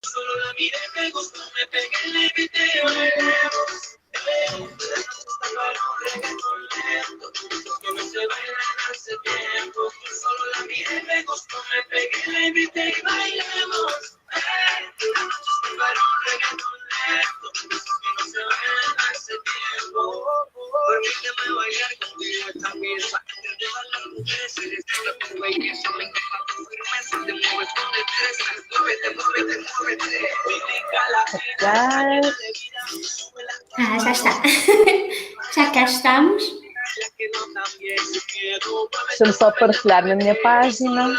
Solo la miré, me gustó, me pegué, le invité y bailemos. Reggaetón lento, que no se baila hace tiempo. Solo la miré, me gustó, me pegué, le invité y bailemos. La noche está para un reggaetón lento, que no se baila hace tiempo. Permíteme bailar contigo esta pieza. Te llevan las mujeres, se les toca tu belleza. Me encanta tu firmeza, te mueves con destreza. Muévete, muévete, muévete. Indica la vida. Ah, já está. Já cá estamos. Deixa-me só partilhar na minha página.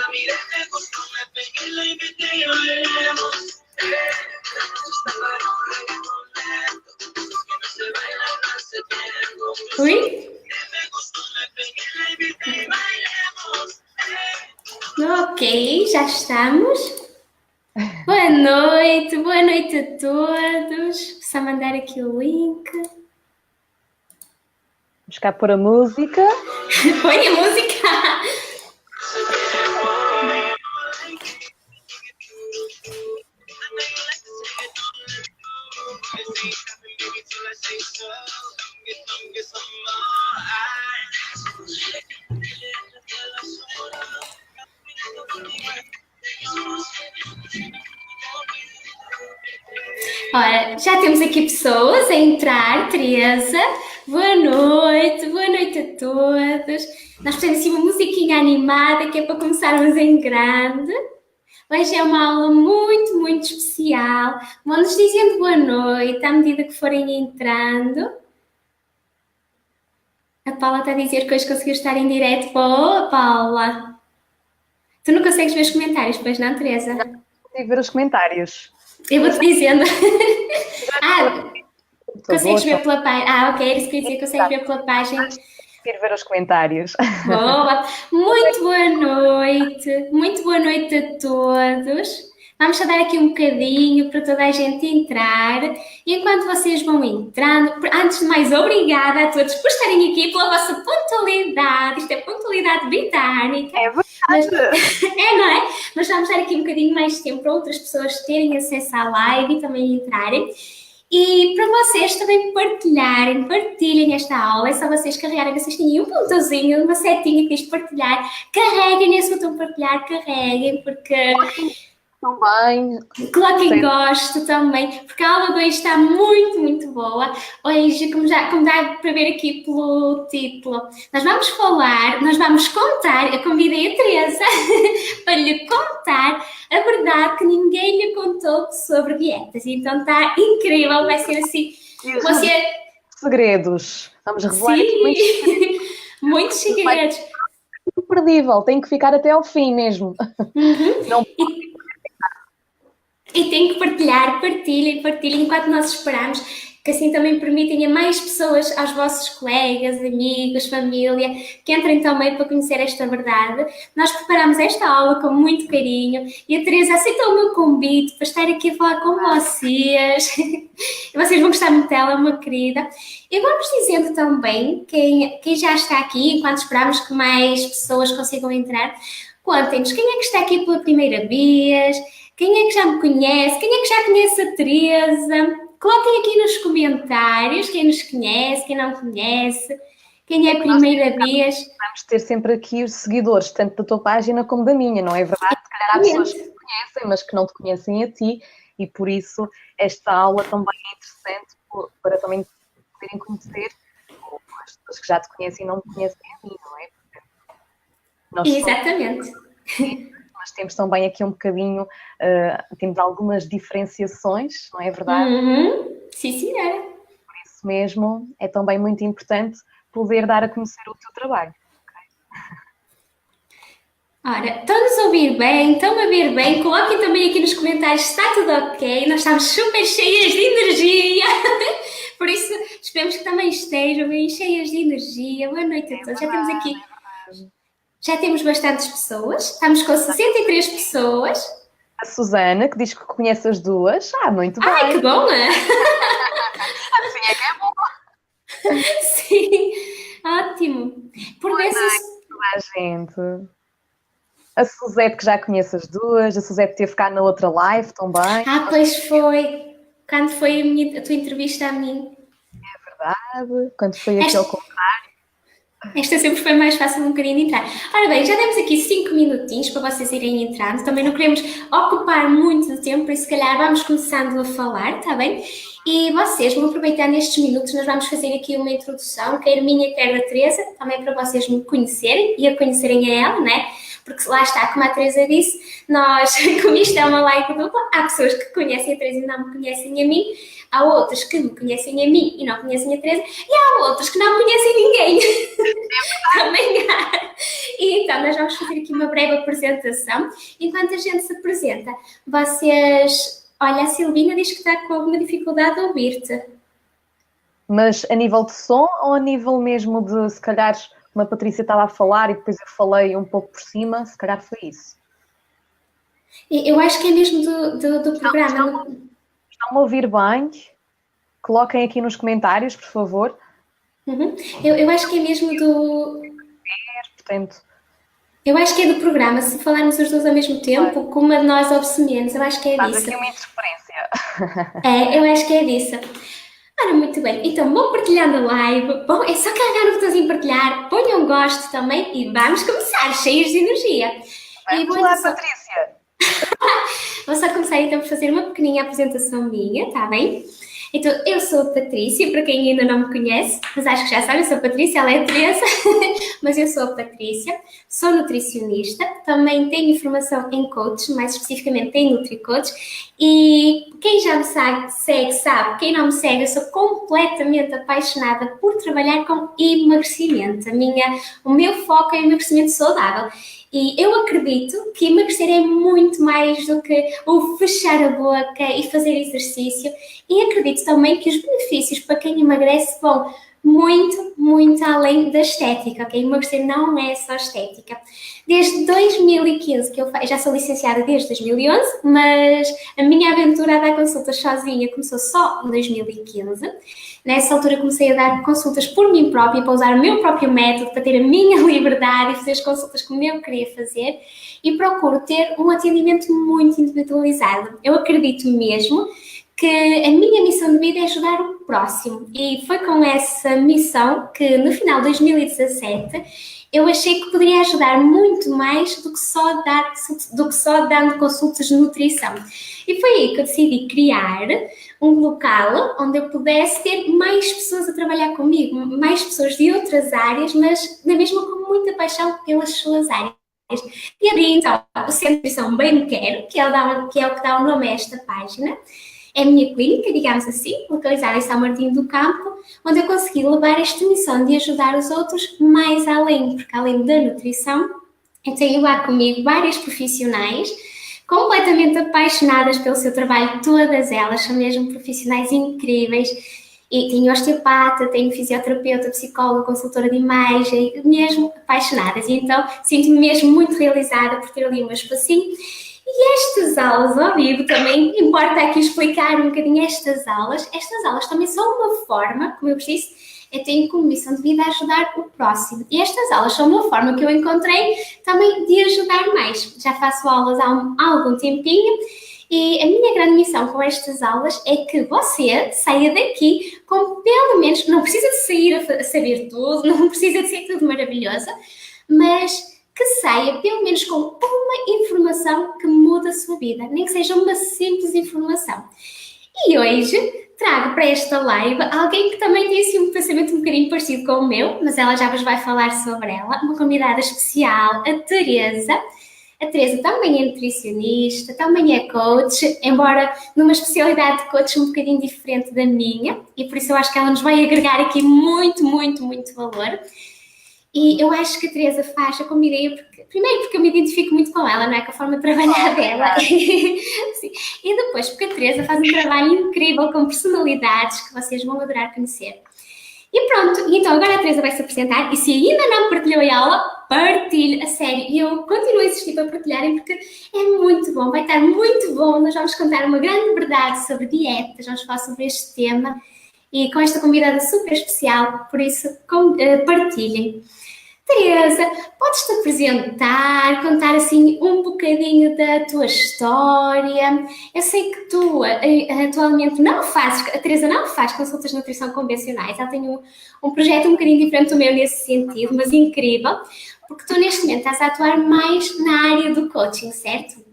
Oi? Ok, já estamos. Boa noite a todos. Vou só mandar aqui o link. Vamos cá pôr a música. Põe a música! Ora, já temos aqui pessoas a entrar. Teresa, boa noite a todos. Nós temos assim uma musiquinha animada que é para começarmos em grande. Hoje é uma aula muito especial. Vão-nos dizendo boa noite à medida que forem entrando. A Paula está a dizer que hoje conseguiu estar em direto. Boa, Paula! Tu não consegues ver os comentários, pois não, Teresa? Não consigo ver os comentários. Eu vou-te dizendo. Consegues ver pela página? Ok, era isso que eu ia dizer, consegues ver pela página. Quero ver os comentários. Boa! Muito boa noite a todos. Vamos só dar aqui um bocadinho para toda a gente entrar. E enquanto vocês vão entrando, antes de mais, obrigada a todos por estarem aqui, pela vossa pontualidade. Isto é pontualidade britânica. É verdade. Não é? Mas vamos dar aqui um bocadinho mais de tempo para outras pessoas terem acesso à live e também entrarem. E para vocês também partilhem esta aula. É só vocês carregarem na cestinha um pontozinho, uma setinha que diz partilhar. Carreguem nesse botão partilhar, carreguem, porque... Também. Coloquem gosto também, porque a aula de hoje está muito boa. Hoje, como dá para ver aqui pelo título, nós vamos contar, eu convidei a Teresa para lhe contar a verdade que ninguém lhe contou sobre dietas. Então está incrível, vai ser assim... Segredos. Vamos revelar muitos segredos. Imperdível, tem que ficar até ao fim mesmo. Não pode. E tem que partilhem enquanto nós esperamos, que assim também permitem a mais pessoas, aos vossos colegas, amigos, família, que entrem também para conhecer esta verdade. Nós preparamos esta aula com muito carinho e a Teresa aceitou o meu convite para estar aqui a falar com vocês. E vocês vão gostar muito dela, uma querida. E vamos dizendo também, quem já está aqui, enquanto esperamos que mais pessoas consigam entrar, contem-nos quem é que está aqui pela primeira vez. Quem é que já me conhece? Quem é que já conhece a Teresa? Coloquem aqui nos comentários quem nos conhece, quem não conhece, quem é a primeira vez. Vamos ter sempre aqui os seguidores, tanto da tua página como da minha, não é verdade? Se calhar há pessoas que te conhecem, mas que não te conhecem a ti, e por isso esta aula também é interessante para também poderem conhecer as pessoas que já te conhecem e não me conhecem a mim, não é? Exatamente. Nós temos também aqui um bocadinho, temos algumas diferenciações, não é verdade? Sim, senhora. Por isso mesmo, é também muito importante poder dar a conhecer o teu trabalho. Ora, estão-nos a ouvir bem? Estão a ver bem? Coloquem também aqui nos comentários se está tudo ok. Nós estamos super cheias de energia. Por isso, esperemos que também estejam bem cheias de energia. Boa noite a todos. Já temos aqui... Já temos bastantes pessoas, estamos com 63 pessoas. A Susana, que diz que conhece as duas. Muito bem. Ai, que bom, é? Assim é que é bom. Sim, ótimo. Por vezes... Toda a gente. A Suzete, que já conhece as duas, a Suzete teve cá na outra live também. Pois foi. Quando foi a tua entrevista a mim? Verdade. Quando foi aquele contrário. Esta sempre foi mais fácil um bocadinho de entrar. Ora bem, já demos aqui 5 minutinhos para vocês irem entrando. Também não queremos ocupar muito do tempo, por isso se calhar vamos começando a falar, está bem? E vocês vão aproveitar nestes minutos, nós vamos fazer aqui uma introdução, quer minha, quer da Teresa, também para vocês me conhecerem e a conhecerem a ela, né? Porque lá está, como a Teresa disse, nós, como isto é uma live dupla, há pessoas que conhecem a Teresa e não me conhecem a mim, há outras que me conhecem a mim e não conhecem a Teresa, e há outras que não conhecem ninguém. Também há. E então, nós vamos fazer aqui uma breve apresentação. Enquanto a gente se apresenta, vocês... Olha, a Silvina diz que está com alguma dificuldade a ouvir-te. Mas a nível de som ou a nível mesmo de, se calhar, como a Patrícia estava a falar e depois eu falei um pouco por cima, se calhar foi isso? Eu acho que é mesmo do programa. Estão-me a ouvir bem? Coloquem aqui nos comentários, por favor. Uhum. Eu acho que é mesmo do... Portanto... Eu acho que é do programa, se falarmos os dois ao mesmo tempo, com uma de nós ouve-se menos, eu acho que é Faz disso. aqui uma interferência. Eu acho que é disso. Ora, muito bem, então vão partilhando a live, bom, é só carregar no botãozinho partilhar, ponham um gosto também e vamos começar, cheios de energia. Vamos lá, Patrícia! Vou só começar então por fazer uma pequenina apresentação minha, tá bem? Então, eu sou a Patrícia, para quem ainda não me conhece, mas acho que já sabem, eu sou a Patrícia, ela é a Teresa, mas eu sou a Patrícia, sou nutricionista, também tenho formação em coach, mais especificamente em NutriCoach, e quem já me segue sabe, quem não me segue, eu sou completamente apaixonada por trabalhar com emagrecimento. O meu foco é emagrecimento saudável. E eu acredito que emagrecer é muito mais do que o fechar a boca e fazer exercício. E acredito também que os benefícios para quem emagrece vão muito, muito além da estética, ok? Emagrecer não é só estética. Desde 2015 que eu já sou licenciada desde 2011, mas a minha aventura a dar consultas sozinha começou só em 2015. Nessa altura comecei a dar consultas por mim própria, para usar o meu próprio método, para ter a minha liberdade e fazer as consultas como eu queria fazer, e procuro ter um atendimento muito individualizado. Eu acredito mesmo que a minha missão de vida é ajudar o próximo, e foi com essa missão que no final de 2017 eu achei que poderia ajudar muito mais do que só dando consultas de nutrição. E foi aí que eu decidi criar um local onde eu pudesse ter mais pessoas a trabalhar comigo, mais pessoas de outras áreas, mas na mesma com muita paixão pelas suas áreas. E abri então o Centro de Nutrição Bem Me Quero, que é o que dá o nome a esta página. É a minha clínica, digamos assim, localizada em São Martinho do Campo, onde eu consegui levar esta missão de ajudar os outros mais além, porque além da nutrição, eu tenho lá comigo várias profissionais completamente apaixonadas pelo seu trabalho, todas elas são mesmo profissionais incríveis. E tenho osteopata, tenho fisioterapeuta, psicóloga, consultora de imagem, mesmo apaixonadas. E então sinto-me mesmo muito realizada por ter ali o meu espacinho. E estas aulas ao vivo também, importa aqui explicar um bocadinho estas aulas também são uma forma, como eu vos disse, eu tenho como missão de vida ajudar o próximo. E estas aulas são uma forma que eu encontrei também de ajudar mais. Já faço aulas há algum tempinho e a minha grande missão com estas aulas é que você saia daqui com pelo menos, não precisa de sair a saber tudo, não precisa de ser tudo maravilhoso, mas que saia pelo menos com uma informação que muda a sua vida, nem que seja uma simples informação. E hoje trago para esta live alguém que também tem assim, um pensamento um bocadinho parecido com o meu, mas ela já vos vai falar sobre ela, uma convidada especial, a Teresa. A Teresa também é nutricionista, também é coach, embora numa especialidade de coach um bocadinho diferente da minha, e por isso eu acho que ela nos vai agregar aqui muito, muito, muito valor. E eu acho que a Teresa faz a convidei primeiro porque eu me identifico muito com ela, não é? Com a forma de trabalhar dela. Sim. E depois porque a Teresa faz um trabalho incrível com personalidades que vocês vão adorar conhecer. E pronto, então agora a Teresa vai se apresentar e se ainda não partilhou a aula, partilhe, a sério. E eu continuo a insistir para partilharem porque é muito bom, vai estar muito bom. Nós vamos contar uma grande verdade sobre dietas, vamos falar sobre este tema e com esta convidada super especial, por isso partilhem. Teresa, podes-te apresentar, contar assim um bocadinho da tua história? Eu sei que tu atualmente não fazes, a Teresa não faz consultas de nutrição convencionais, ela tem um projeto um bocadinho diferente do meu nesse sentido, mas incrível, porque tu neste momento estás a atuar mais na área do coaching, certo?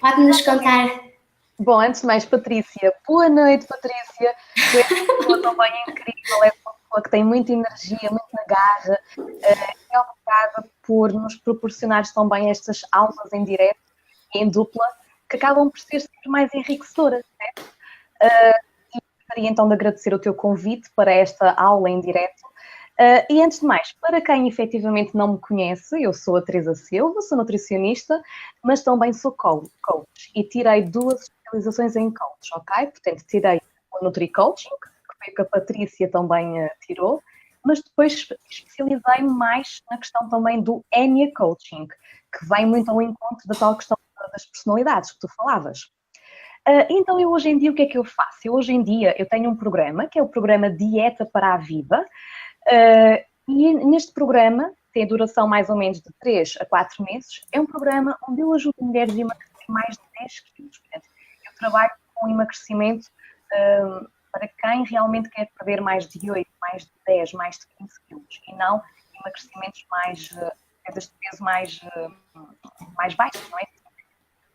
Pode-nos contar? Bom, antes de mais, Patrícia, boa noite, Patrícia. Tu és uma pessoa também incrível, és uma pessoa que tem muita energia, muita garra. É obrigada por nos proporcionares também estas aulas em direto e em dupla, que acabam por ser sempre mais enriquecedoras, certo? E gostaria então de agradecer o teu convite para esta aula em direto. E antes de mais, para quem efetivamente não me conhece, eu sou a Teresa Silva, sou nutricionista, mas também sou coach e tirei 2 especializações em coach, ok? Portanto, tirei o Nutri-Coaching, que foi o que a Patrícia também tirou, mas depois especializei-me mais na questão também do Enya Coaching, que vem muito ao encontro da tal questão das personalidades que tu falavas. Então, eu hoje em dia, o que é que eu faço? Hoje em dia, eu tenho um programa, que é o programa Dieta para a Vida, e neste programa, tem duração mais ou menos de 3 a 4 meses, é um programa onde eu ajudo mulheres a emagrecer mais de 10 quilos. Portanto, eu trabalho com emagrecimento para quem realmente quer perder mais de 8, mais de 10, mais de 15 quilos, e não emagrecimentos mais, perdas de peso mais baixos, não é?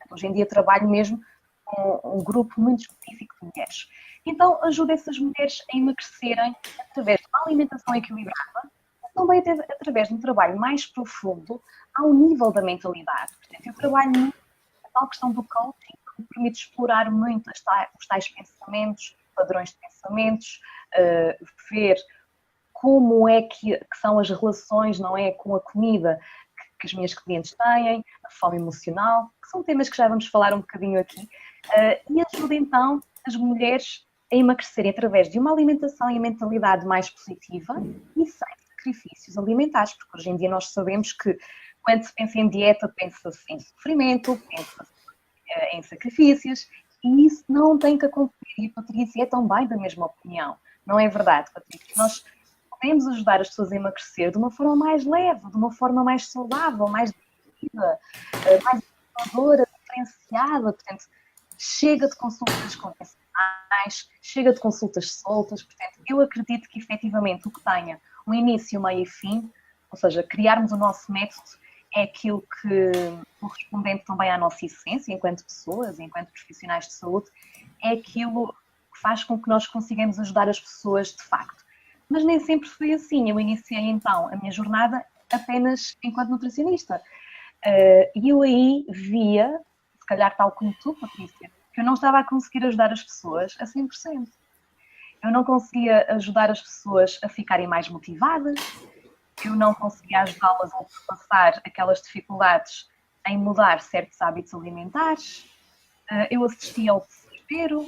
Hoje em dia trabalho mesmo com um grupo muito específico de mulheres. Então, ajudo essas mulheres a emagrecerem através de uma alimentação equilibrada, mas também através de um trabalho mais profundo ao nível da mentalidade. Portanto, eu trabalho muito a tal questão do coaching, que me permite explorar muito os tais pensamentos, padrões de pensamentos, ver como é que são as relações, não é, com a comida que as minhas clientes têm, a fome emocional, que são temas que já vamos falar um bocadinho aqui, e ajuda então as mulheres a emagrecerem através de uma alimentação e mentalidade mais positiva e sem sacrifícios alimentares, porque hoje em dia nós sabemos que quando se pensa em dieta, pensa-se em sofrimento, pensa-se em sacrifícios, e isso não tem que acontecer, e a Patrícia é também da mesma opinião, não é verdade, Patrícia? Nós podemos ajudar as pessoas a emagrecer de uma forma mais leve, de uma forma mais saudável, mais divertida, mais inovadora, diferenciada. Portanto, chega de consultas convencionais, chega de consultas soltas. Portanto, eu acredito que efetivamente o que tenha um início, meio e fim, ou seja, criarmos o nosso método, é aquilo que, correspondente também à nossa essência, enquanto pessoas, enquanto profissionais de saúde, é aquilo que faz com que nós consigamos ajudar as pessoas de facto. Mas nem sempre foi assim. Eu iniciei então a minha jornada apenas enquanto nutricionista. E eu aí via, se calhar tal como tu, Patrícia, que eu não estava a conseguir ajudar as pessoas a 100%. Eu não conseguia ajudar as pessoas a ficarem mais motivadas, eu não conseguia ajudá-las a ultrapassar aquelas dificuldades em mudar certos hábitos alimentares, eu assistia ao desespero,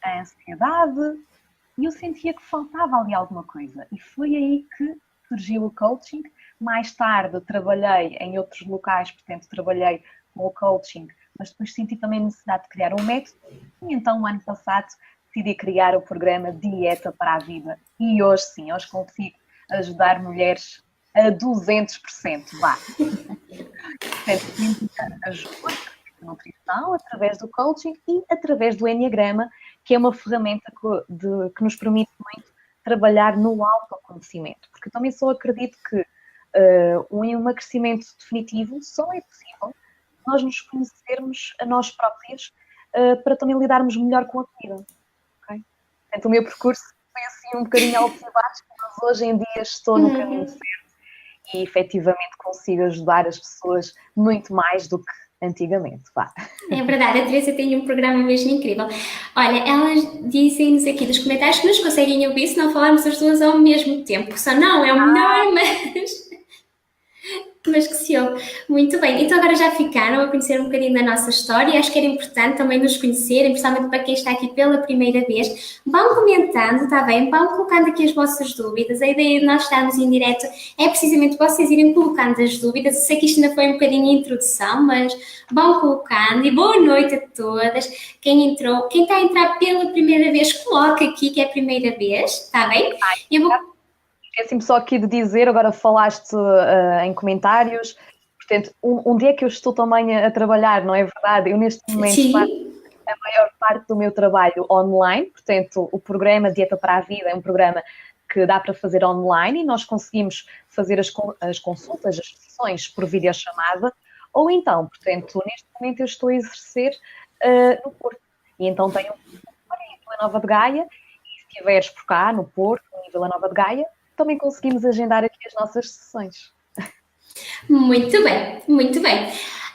à ansiedade, e eu sentia que faltava ali alguma coisa. E foi aí que surgiu o coaching. Mais tarde trabalhei em outros locais, portanto trabalhei com o coaching, mas depois senti também a necessidade de criar um método. E então, no ano passado, decidi criar o programa Dieta para a Vida. E hoje sim, hoje consigo ajudar mulheres a 200%. Vá! Portanto, ajuda a nutrição através do coaching e através do Enneagrama, que é uma ferramenta que nos permite muito trabalhar no autoconhecimento. Porque eu também só acredito que um emagrecimento definitivo só é possível nós nos conhecermos a nós próprias para também lidarmos melhor com a comida. Okay? Portanto, o meu percurso foi assim um bocadinho alto e baixo, mas hoje em dia estou no caminho certo e efetivamente consigo ajudar as pessoas muito mais do que antigamente. Vá. É verdade, a Teresa tem um programa mesmo incrível. Olha, elas dizem-nos aqui nos comentários que nos conseguem ouvir se não falarmos as duas ao mesmo tempo. Só não é o melhor, mas que se ouve muito bem. Então agora já ficaram a conhecer um bocadinho da nossa história. Acho que era importante também nos conhecerem, principalmente para quem está aqui pela primeira vez. Vão comentando, está bem? Vão colocando aqui as vossas dúvidas. A ideia de nós estarmos em direto é precisamente vocês irem colocando as dúvidas. Eu sei que isto ainda foi um bocadinho a introdução, mas vão colocando. E boa noite a todas. Quem entrou, quem está a entrar pela primeira vez, coloca aqui que é a primeira vez, está bem? Eu vou... esqueci-me só aqui de dizer, agora falaste em comentários, portanto, onde é que eu estou também a trabalhar, não é verdade? Eu neste momento faço Sim. a maior parte do meu trabalho online, portanto, o programa Dieta para a Vida é um programa que dá para fazer online e nós conseguimos fazer as consultas, as sessões por videochamada, ou então, portanto, neste momento eu estou a exercer no Porto. E então tenho um em Vila Nova de Gaia, e se estiveres por cá, no Porto, em Vila Nova de Gaia, também conseguimos agendar aqui as nossas sessões. Muito bem, muito bem.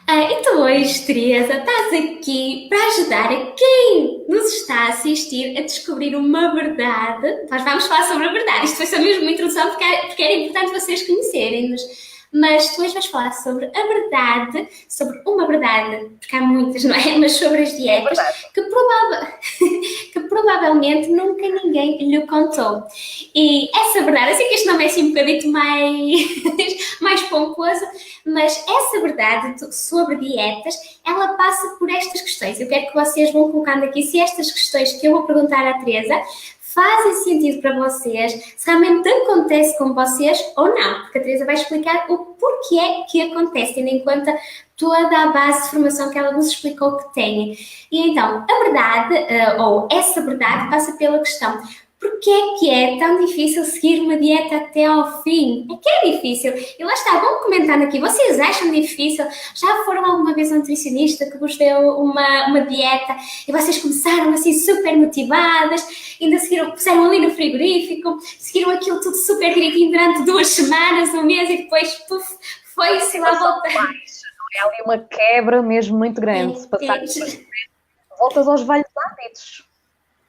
Então hoje, Teresa, estás aqui para ajudar a quem nos está a assistir a descobrir uma verdade. Nós vamos falar sobre a verdade. Isto foi só mesmo uma introdução porque era importante vocês conhecerem-nos. Mas tu hoje vais falar sobre a verdade, sobre uma verdade, porque há muitas, não é? Mas sobre as dietas, que provavelmente nunca ninguém lhe contou. E essa verdade, eu sei que este nome é assim um bocadinho mais pomposo, mas essa verdade sobre dietas, ela passa por estas questões. Eu quero que vocês vão colocando aqui se estas questões que eu vou perguntar à Teresa fazem sentido para vocês, se realmente acontece com vocês ou não, porque a Teresa vai explicar o porquê que acontece, tendo em conta toda a base de formação que ela nos explicou que tem. E então, a verdade, ou essa verdade, passa pela questão: porquê que é tão difícil seguir uma dieta até ao fim? É que é difícil. E lá está, vão comentando aqui. Vocês acham difícil? Já foram alguma vez a um nutricionista que vos deu uma dieta e vocês começaram assim super motivadas, ainda seguiram, puseram ali no frigorífico, seguiram aquilo tudo super direitinho durante 2 semanas, um mês e depois, puf, foi-se lá voltar. É ali uma quebra mesmo muito grande. Se passar voltas aos velhos hábitos.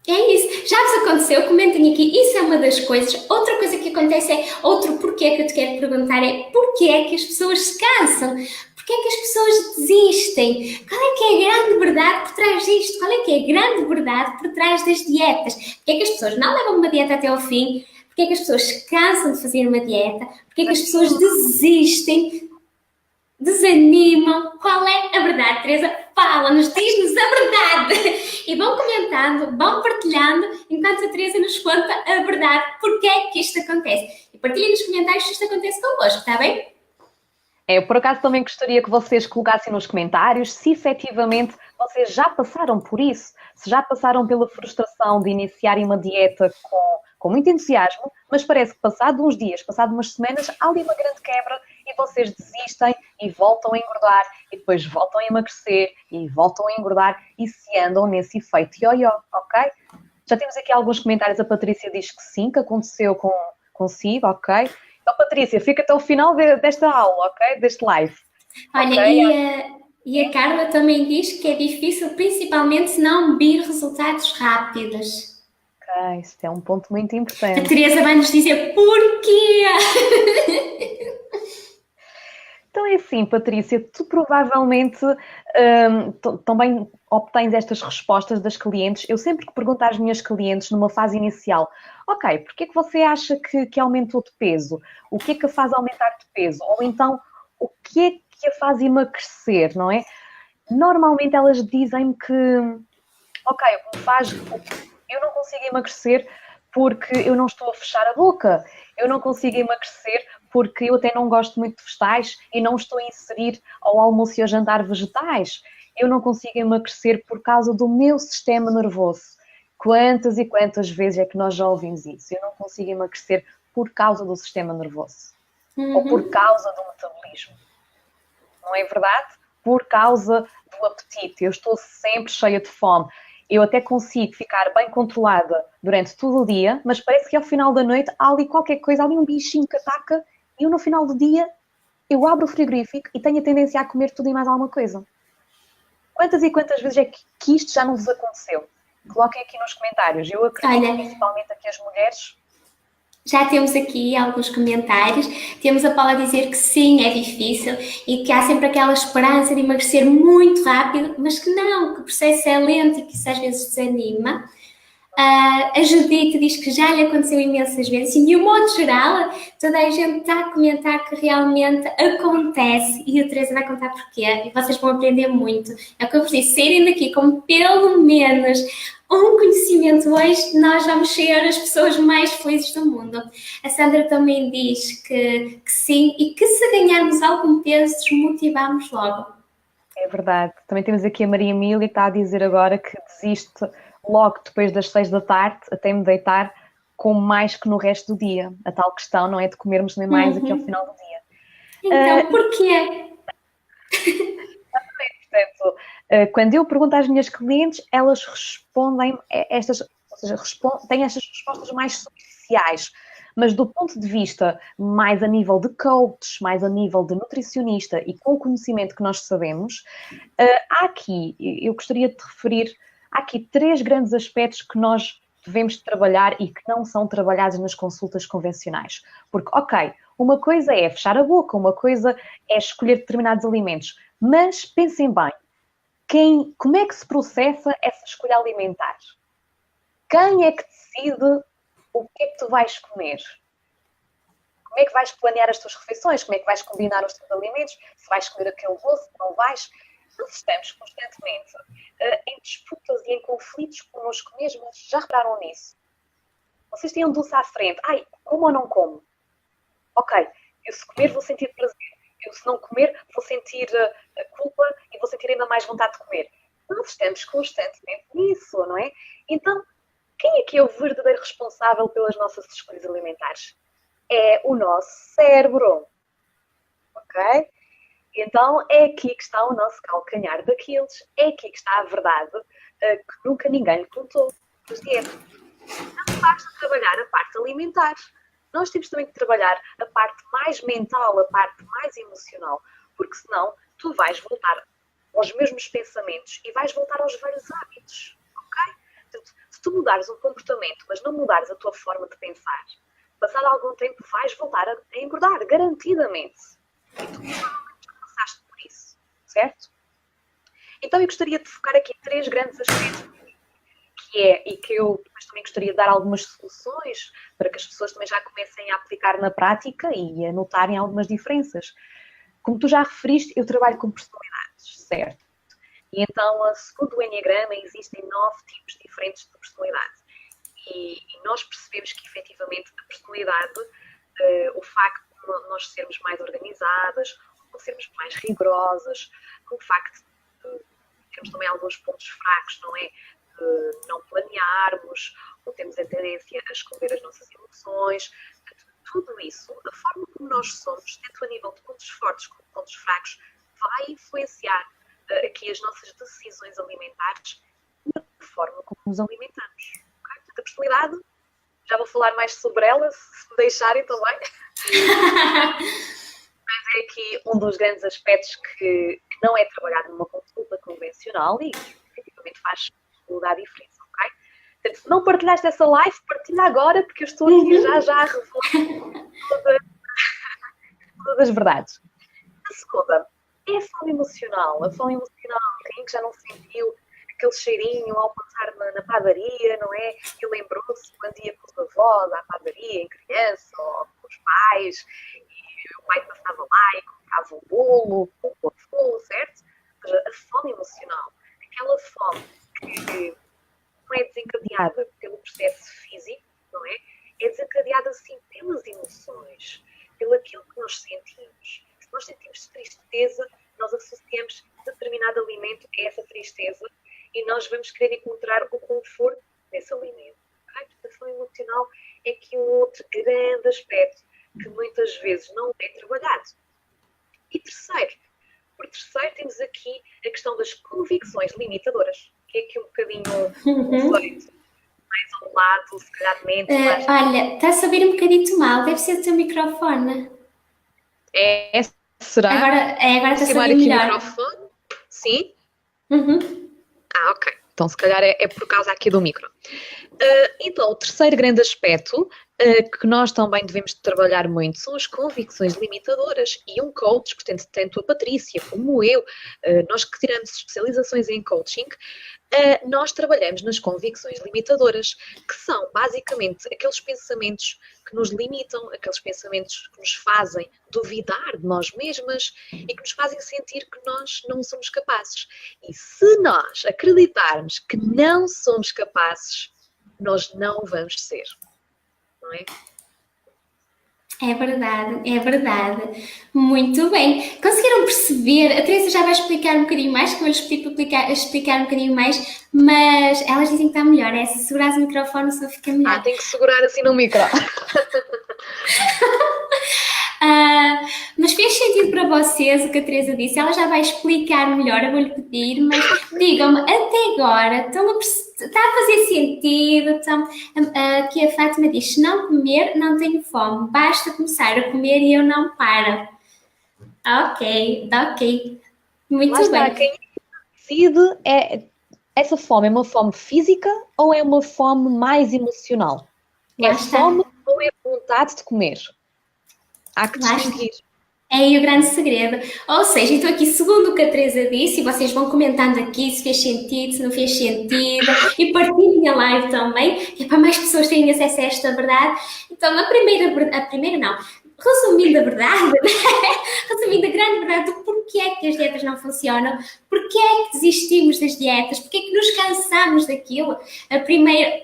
É isso. Já vos aconteceu? Comentem aqui. Isso é uma das coisas. Outra coisa que acontece é, outro porquê que eu te quero perguntar é porquê é que as pessoas se cansam? Porquê é que as pessoas desistem? Qual é que é a grande verdade por trás disto? Qual é que é a grande verdade por trás das dietas? Porquê é que as pessoas não levam uma dieta até ao fim? Porquê é que as pessoas se cansam de fazer uma dieta? Porquê é que as pessoas desistem? Desanimam? Qual é a verdade, Teresa? Fala-nos, diz-nos a verdade! E vão comentando, vão partilhando, enquanto a Teresa nos conta a verdade, porque é que isto acontece. E partilhem nos comentários se isto acontece convosco, está bem? Eu, por acaso, também gostaria que vocês colocassem nos comentários se efetivamente vocês já passaram por isso, se já passaram pela frustração de iniciarem uma dieta com muito entusiasmo, mas parece que passado uns dias, passado umas semanas, há ali uma grande quebra e vocês desistem e voltam a engordar e depois voltam a emagrecer e voltam a engordar e se andam nesse efeito ioiô, ok? Já temos aqui alguns comentários, a Patrícia diz que sim, que aconteceu consigo, ok? Então, Patrícia, fica até o final desta aula, ok? Deste live. Olha, Okay? E a Carla também diz que é difícil, principalmente se não vir resultados rápidos. Ok, isto é um ponto muito A importante. Teresa vai nos dizer porquê! Então é assim, Patrícia, tu provavelmente também obtens estas respostas das clientes. Eu sempre que pergunto às minhas clientes numa fase inicial, ok, porque é que você acha que aumentou de peso? O que é que a faz aumentar de peso? Ou então, o que é que a faz emagrecer, não é? Normalmente elas dizem-me que, ok, o que me faz, eu não consigo emagrecer porque eu não estou a fechar a boca, eu não consigo emagrecer porque eu até não gosto muito de vegetais e não estou a inserir ao almoço e ao jantar vegetais. Eu não consigo emagrecer por causa do meu sistema nervoso. Quantas e quantas vezes é que nós já ouvimos isso? Eu não consigo emagrecer por causa do sistema nervoso. Ou por causa do metabolismo. Não é verdade? Por causa do apetite. Eu estou sempre cheia de fome. Eu até consigo ficar bem controlada durante todo o dia, mas parece que ao final da noite há ali qualquer coisa, há ali um bichinho que ataca e eu no final do dia eu abro o frigorífico e tenho a tendência a comer tudo e mais alguma coisa. Quantas e quantas vezes é que isto já não vos aconteceu? Coloquem aqui nos comentários. Eu acredito principalmente aqui as mulheres. Já temos aqui alguns comentários. Temos a Paula a dizer que sim, é difícil e que há sempre aquela esperança de emagrecer muito rápido, mas que não, que o processo é lento e que isso às vezes desanima. A Judite diz que já lhe aconteceu imensas vezes e, de um modo geral, toda a gente está a comentar que realmente acontece e a Teresa vai contar porquê e vocês vão aprender muito. É o que eu preciso, saírem daqui com pelo menos um conhecimento hoje, nós vamos ser as pessoas mais felizes do mundo. A Sandra também diz que sim e que se ganharmos algum peso, desmotivamos logo. É verdade. Também temos aqui a Maria Emília que está a dizer agora que desiste logo depois das 6 da tarde até me deitar com mais que no resto do dia. A tal questão não é de comermos nem mais aqui ao final do dia. Então, porquê? Portanto, quando eu pergunto às minhas clientes, elas respondem estas, ou seja, têm estas respostas mais superficiais, mas do ponto de vista mais a nível de coach, mais a nível de nutricionista e com o conhecimento que nós sabemos, há aqui, eu gostaria de referir, há aqui 3 grandes aspectos que nós devemos trabalhar e que não são trabalhados nas consultas convencionais. Porque, ok, uma coisa é fechar a boca, uma coisa é escolher determinados alimentos, mas pensem bem, como é que se processa essa escolha alimentar? Quem é que decide o que é que tu vais comer? Como é que vais planear as tuas refeições? Como é que vais combinar os teus alimentos? Se vais comer aquele doce, se não vais? Nós estamos constantemente em disputas e em conflitos connosco mesmos. Já repararam nisso? Vocês têm um doce à frente. Ai, como ou não como? Ok, eu se comer vou sentir prazer. Eu se não comer vou sentir culpa e vou sentir ainda mais vontade de comer. Nós estamos constantemente nisso, não é? Então, quem é que é o verdadeiro responsável pelas nossas escolhas alimentares? É o nosso cérebro. Ok? Então, é aqui que está o nosso calcanhar daqueles. É aqui que está a verdade que nunca ninguém lhe contou. Mas não basta trabalhar a parte alimentar. Nós temos também que trabalhar a parte mais mental, a parte mais emocional. Porque senão, tu vais voltar aos mesmos pensamentos e vais voltar aos velhos hábitos. Ok? Portanto, se tu mudares um comportamento, mas não mudares a tua forma de pensar, passado algum tempo vais voltar a engordar, garantidamente. E tu já passaste por isso, certo? Então eu gostaria de focar aqui em 3 grandes aspectos, e que eu depois também gostaria de dar algumas soluções para que as pessoas também já comecem a aplicar na prática e a notarem algumas diferenças. Como tu já referiste, eu trabalho com personalidades, certo? E então, segundo o Enneagrama, existem 9 tipos diferentes de personalidade. E nós percebemos que, efetivamente, a personalidade, o facto de nós sermos mais organizadas, ou sermos mais rigorosas, o facto de termos também alguns pontos fracos, não é? De não planearmos, ou temos a tendência a esconder as nossas emoções. Tudo isso, a forma como nós somos, tanto a nível de pontos fortes como de pontos fracos, vai influenciar aqui as nossas decisões alimentares e a forma como nos alimentamos. Okay? A personalidade, já vou falar mais sobre ela, se me deixarem também. Mas é aqui um dos grandes aspectos que não é trabalhado numa consulta convencional e que efetivamente faz toda a diferença, ok? Portanto, se não partilhaste essa live, partilha agora, porque eu estou aqui já a revelar todas as verdades. A segunda é a fome emocional. A fome emocional, quem que já não sentiu aquele cheirinho ao passar na padaria, não é? E lembrou-se quando ia com os avós à padaria, em criança, ou com os pais, e o pai passava lá e comprava um bolo, com o bolo, certo? Ou seja, a fome emocional, aquela fome que não é desencadeada pelo processo físico, não é? É desencadeada, sim, pelas emoções, pelo aquilo que nós sentimos. Se nós sentimos tristeza, nós associamos determinado alimento a essa tristeza e nós vamos querer encontrar o conforto nesse alimento. Okay? A fome emocional é que um outro grande aspecto que muitas vezes não é trabalhado. E terceiro, por terceiro temos aqui a questão das convicções limitadoras, que é aqui um bocadinho feito mais ao lado, se calhar de mente. Olha, está a ouvir um bocadinho mal, deve ser o teu microfone. Será? Agora está a ouvir melhor. O microfone? Sim? Uhum. Ok. Então, se calhar é por causa aqui do micro. Então, o terceiro grande aspecto que nós também devemos trabalhar muito são as convicções limitadoras. E um coach, portanto, tanto a Patrícia como eu, nós que tiramos especializações em coaching, nós trabalhamos nas convicções limitadoras, que são basicamente aqueles pensamentos que nos limitam, aqueles pensamentos que nos fazem duvidar de nós mesmas e que nos fazem sentir que nós não somos capazes. E se nós acreditarmos que não somos capazes, nós não vamos ser, não é? É verdade, é verdade. Muito bem. Conseguiram perceber? A Teresa já vai explicar um bocadinho mais, que eu lhes pedi para explicar um bocadinho mais, mas elas dizem que está melhor. É se segurares o microfone, só fica melhor. Tem que segurar assim no micro. Mas fez sentido para vocês o que a Teresa disse? Ela já vai explicar melhor, eu vou-lhe pedir, mas digam-me, até agora, está a fazer sentido? Aqui a Fátima diz, se não comer, não tenho fome, basta começar a comer e eu não paro. Ok. Muito Lá está, bem. quem decide essa fome é uma fome física ou é uma fome mais emocional? Lá É está. fome ou é vontade de comer? Há que Lá distinguir. É aí o grande segredo. Ou seja, então aqui, segundo o que a Teresa disse, e vocês vão comentando aqui se fez sentido, se não fez sentido, e partilhem a live também, que é para mais pessoas terem acesso a esta verdade. Então, resumindo a verdade, resumindo a grande verdade do porquê é que as dietas não funcionam, porquê é que desistimos das dietas, porquê é que nos cansamos daquilo.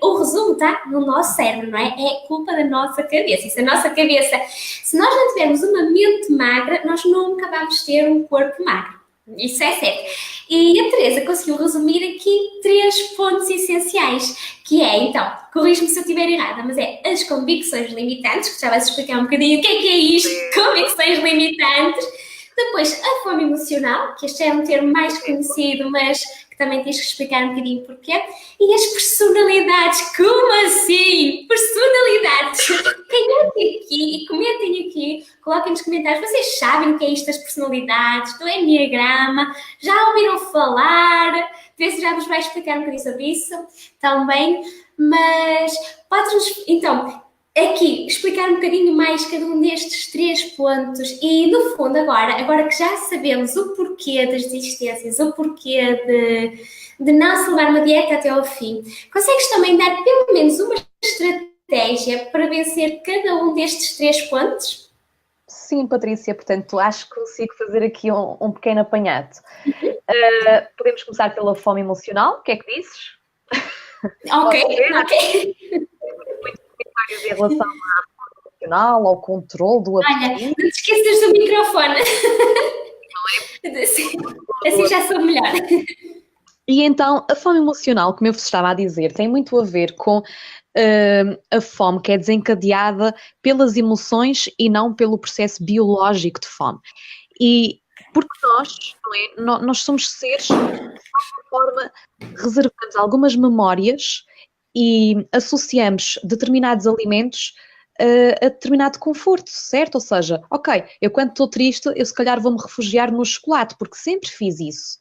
O resumo está no nosso cérebro, não é? É culpa da nossa cabeça. E se a nossa cabeça, se nós não tivermos uma mente magra, nós nunca vamos ter um corpo magro. Isso é certo. E a Teresa conseguiu resumir aqui 3 pontos essenciais, que é, então, corrija-me se eu estiver errada, mas é as convicções limitantes, que já vais explicar um bocadinho o que é isto, convicções limitantes. Depois, a fome emocional, que este é um termo mais conhecido, mas que também tens que explicar um bocadinho porquê. E as personalidades. Como assim? Personalidades. Comentem aqui e comentem aqui. Coloquem nos comentários. Vocês sabem o que é isto das personalidades, do Enneagrama? Já ouviram falar? Teresa já vos vai explicar um bocadinho sobre isso também. Mas podes-nos, então, aqui explicar um bocadinho mais cada um destes 3 pontos e, no fundo, agora que já sabemos o porquê das desistências, o porquê de não se levar uma dieta até ao fim, consegues também dar pelo menos uma estratégia para vencer cada um destes 3 pontos? Sim, Patrícia, portanto, acho que consigo fazer aqui um pequeno apanhado. Podemos começar pela fome emocional, o que é que dizes? Ok. Em relação à fome emocional, ao controle do apetite. Olha, não te esqueças do microfone. Assim já sou melhor. E então, a fome emocional, como eu vos estava a dizer, tem muito a ver com a fome que é desencadeada pelas emoções e não pelo processo biológico de fome. E porque nós somos seres que, de alguma forma, reservamos algumas memórias e associamos determinados alimentos a determinado conforto, certo? Ou seja, ok, eu quando estou triste, eu se calhar vou-me refugiar no chocolate, porque sempre fiz isso.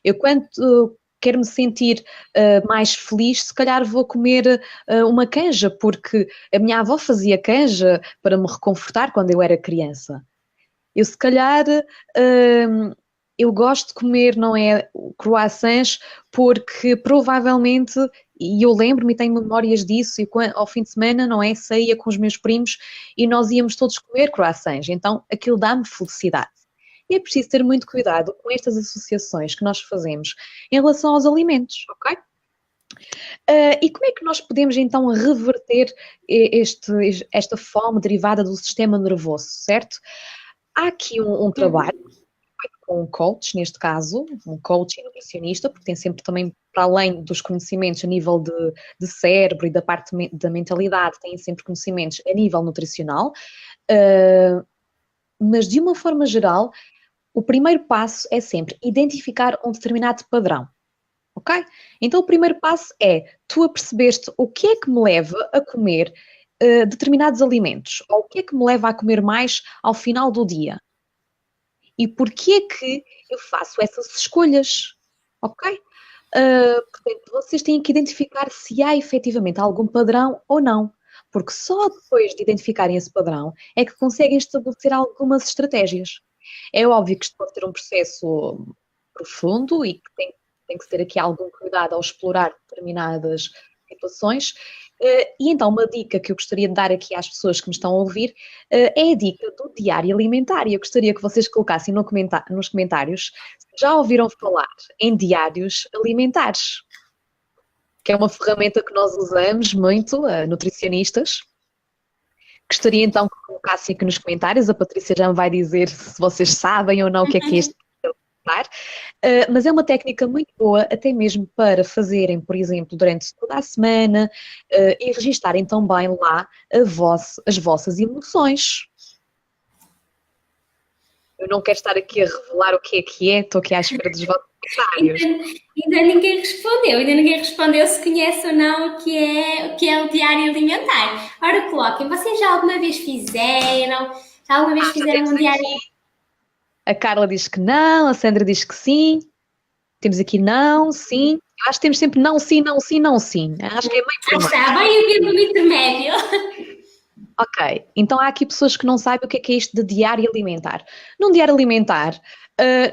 Eu quando quero me sentir mais feliz, se calhar vou comer uma canja, porque a minha avó fazia canja para me reconfortar quando eu era criança. Eu se calhar eu gosto de comer, não é, croissants, porque provavelmente, e eu lembro-me e tenho memórias disso, e ao fim de semana, não é, saía com os meus primos e nós íamos todos comer croissants, então aquilo dá-me felicidade. E é preciso ter muito cuidado com estas associações que nós fazemos em relação aos alimentos, ok? E como é que nós podemos então reverter esta fome derivada do sistema nervoso, certo? Há aqui um trabalho com um coach, neste caso, um coach e nutricionista, porque tem sempre também, para além dos conhecimentos a nível de cérebro e da parte da mentalidade, tem sempre conhecimentos a nível nutricional, mas de uma forma geral, o primeiro passo é sempre identificar um determinado padrão, ok? Então o primeiro passo é, tu apercebeste o que é que me leva a comer determinados alimentos, ou o que é que me leva a comer mais ao final do dia. E porquê é que eu faço essas escolhas, ok? Portanto, vocês têm que identificar se há efetivamente algum padrão ou não. porque só depois de identificarem esse padrão é que conseguem estabelecer algumas estratégias. É óbvio que isto pode ter um processo profundo e que tem que se ter aqui algum cuidado ao explorar determinadas situações. E então uma dica que eu gostaria de dar aqui às pessoas que me estão a ouvir é a dica do diário alimentar. E eu gostaria que vocês colocassem nos comentários se já ouviram falar em diários alimentares, que é uma ferramenta que nós usamos muito, nutricionistas. Gostaria então que colocassem aqui nos comentários, a Patrícia já me vai dizer se vocês sabem ou não o que é este alimentar, mas é uma técnica muito boa, até mesmo para fazerem, por exemplo, durante toda a semana e registarem também lá as vossas emoções. Eu não quero estar aqui a revelar o que é, estou aqui à espera dos vossos comentários. Ainda ninguém respondeu se conhece ou não o que é o diário alimentar. Ora, coloquem, vocês já alguma vez fizeram? Já alguma vez fizeram um diário? A Carla diz que não, a Sandra diz que sim. Temos aqui não, sim. Eu acho que temos sempre não, sim, não, sim, não, sim. Acho que é meio por está, vai haver no intermédio. Ok, então há aqui pessoas que não sabem o que é isto de diário alimentar. Num diário alimentar,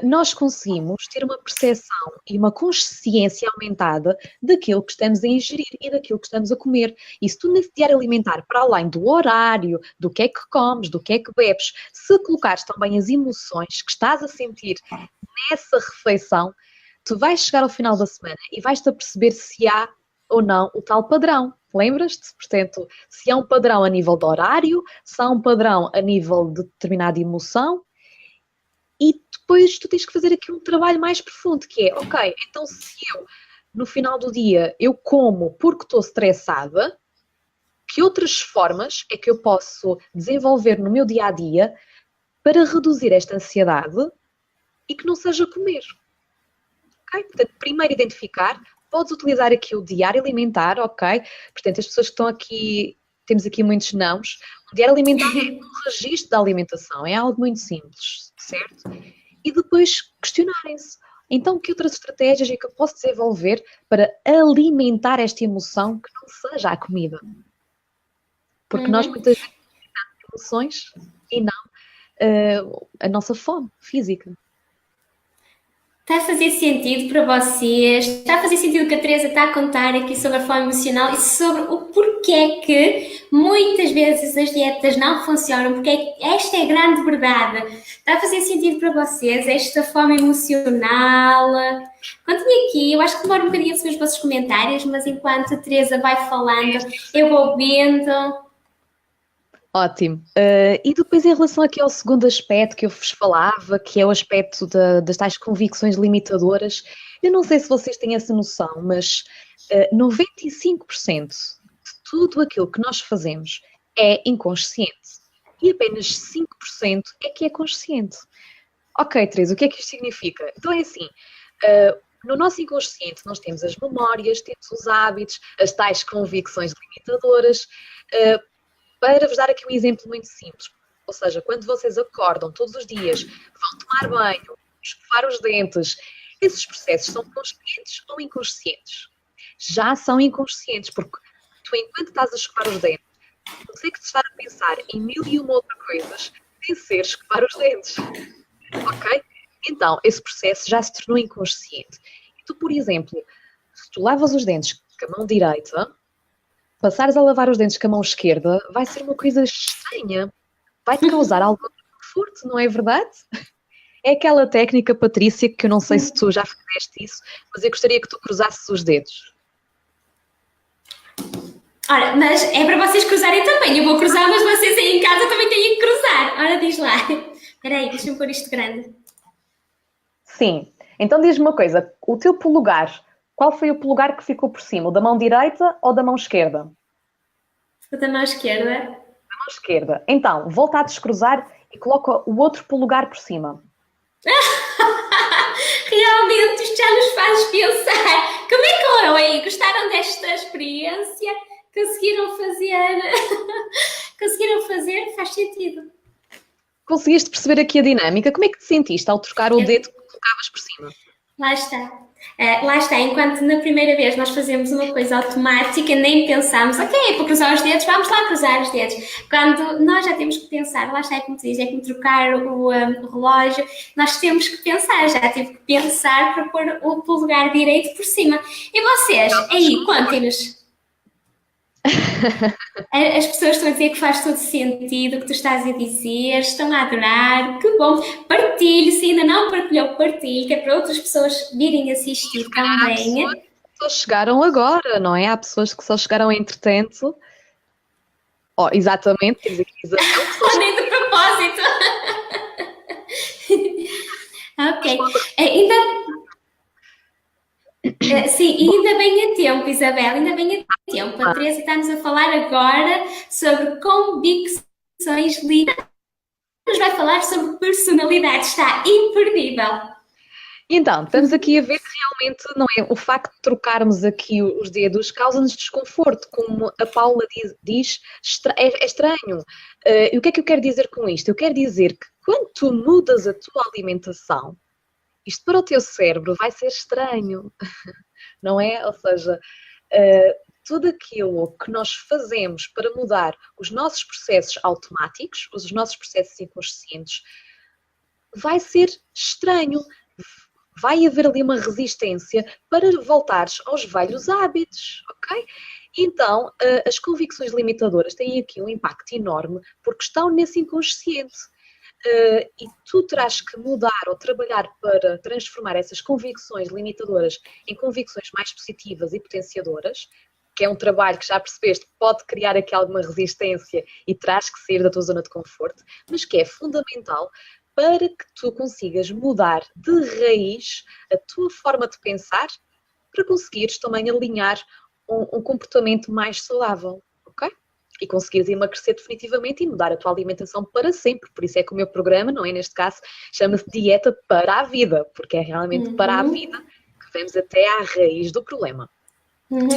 nós conseguimos ter uma percepção e uma consciência aumentada daquilo que estamos a ingerir e daquilo que estamos a comer. E se tu nesse diário alimentar, para além do horário, do que é que comes, do que é que bebes, se colocares também as emoções que estás a sentir nessa refeição, tu vais chegar ao final da semana e vais-te a perceber se há ou não o tal padrão. Lembras-te? Portanto, se há um padrão a nível de horário, se há um padrão a nível de determinada emoção, e depois tu tens que fazer aqui um trabalho mais profundo, que é, ok, então se eu, no final do dia, eu como porque estou estressada, que outras formas é que eu posso desenvolver no meu dia-a-dia para reduzir esta ansiedade e que não seja comer? Ok? Portanto, primeiro identificar. Podes utilizar aqui o diário alimentar, ok? Portanto, as pessoas que estão aqui, temos aqui muitos nãos. O diário alimentar é um registro da alimentação, é algo muito simples, certo? E depois questionarem-se. Então, que outras estratégias é que eu posso desenvolver para alimentar esta emoção que não seja a comida? Porque nós muitas vezes temos emoções e não a nossa fome física. Está a fazer sentido para vocês? Está a fazer sentido o que a Teresa está a contar aqui sobre a fome emocional e sobre o porquê que muitas vezes as dietas não funcionam, porque esta é a grande verdade. Está a fazer sentido para vocês esta fome emocional? Contem aqui, eu acho que demora um bocadinho a subir os vossos comentários, mas enquanto a Teresa vai falando, eu vou vendo. Ótimo. E depois em relação aqui ao segundo aspecto que eu vos falava, que é o aspecto das tais convicções limitadoras, eu não sei se vocês têm essa noção, mas 95% de tudo aquilo que nós fazemos é inconsciente e apenas 5% é que é consciente. Ok, Teresa, o que é que isto significa? Então é assim, no nosso inconsciente nós temos as memórias, temos os hábitos, as tais convicções limitadoras. Para vos dar aqui um exemplo muito simples, ou seja, quando vocês acordam todos os dias, vão tomar banho, escovar os dentes, esses processos são conscientes ou inconscientes? Já são inconscientes, porque tu, enquanto estás a escovar os dentes, consegues estar a pensar em mil e uma outras coisas sem ser escovar os dentes. Ok? Então, esse processo já se tornou inconsciente. E tu, por exemplo, se tu lavas os dentes com a mão direita, passares a lavar os dentes com a mão esquerda vai ser uma coisa estranha. Vai-te causar algum conforto, não é verdade? É aquela técnica, Patrícia, que eu não sei se tu já fizeste isso, mas eu gostaria que tu cruzasses os dedos. Ora, mas é para vocês cruzarem também. Eu vou cruzar, mas vocês aí em casa também têm que cruzar. Ora, diz lá. Espera aí, deixa-me pôr isto grande. Sim. Então diz-me uma coisa. O teu polegar, qual foi o polegar que ficou por cima? O da mão direita ou da mão esquerda? O da mão esquerda. Da mão esquerda. Então, volta a descruzar e coloca o outro polegar por cima. Realmente, isto já nos faz pensar. Como é que correu aí? Gostaram desta experiência? Conseguiram fazer? Conseguiram fazer? Faz sentido. Conseguiste perceber aqui a dinâmica? Como é que te sentiste ao trocar o dedo que colocavas por cima? Lá está. Lá está, enquanto na primeira vez nós fazemos uma coisa automática, nem pensamos, ok, para cruzar os dedos, vamos lá cruzar os dedos. Quando nós já temos que pensar, lá está, é como tu dizes, é como trocar o relógio, nós temos que pensar, já tive que pensar para pôr o polegar direito por cima. E vocês, aí, contem-nos. As pessoas estão a dizer que faz todo sentido o que tu estás a dizer, estão a adorar, que bom. Partilhe, se ainda não partilhou, partilhe, que é para outras pessoas virem assistir também. Há pessoas que só chegaram agora, não é? Há pessoas que só chegaram entretanto. Oh, exatamente, quer dizer que Isabel que só Nem de propósito. Ok. Ainda... Sim, ainda bem a tempo, Isabel, ainda bem a tempo. A Teresa está-nos a falar agora sobre convicções livres. Nos vai falar sobre personalidade, está imperdível. Então, estamos aqui a ver que realmente não é o facto de trocarmos aqui os dedos causa-nos desconforto, como a Paula diz é estranho. E o que é que eu quero dizer com isto? Eu quero dizer que quando tu mudas a tua alimentação, isto para o teu cérebro vai ser estranho, não é? Ou seja, tudo aquilo que nós fazemos para mudar os nossos processos automáticos, os nossos processos inconscientes, vai ser estranho. Vai haver ali uma resistência para voltares aos velhos hábitos, ok? Então, as convicções limitadoras têm aqui um impacto enorme porque estão nesse inconsciente. E tu terás que mudar ou trabalhar para transformar essas convicções limitadoras em convicções mais positivas e potenciadoras, que é um trabalho que já percebeste pode criar aqui alguma resistência e terás que sair da tua zona de conforto, mas que é fundamental para que tu consigas mudar de raiz a tua forma de pensar para conseguires também alinhar um comportamento mais saudável, ok? E conseguires emagrecer definitivamente e mudar a tua alimentação para sempre. Por isso é que o meu programa, não é neste caso, chama-se Dieta para a Vida, porque é realmente para a vida que vamos até à raiz do problema.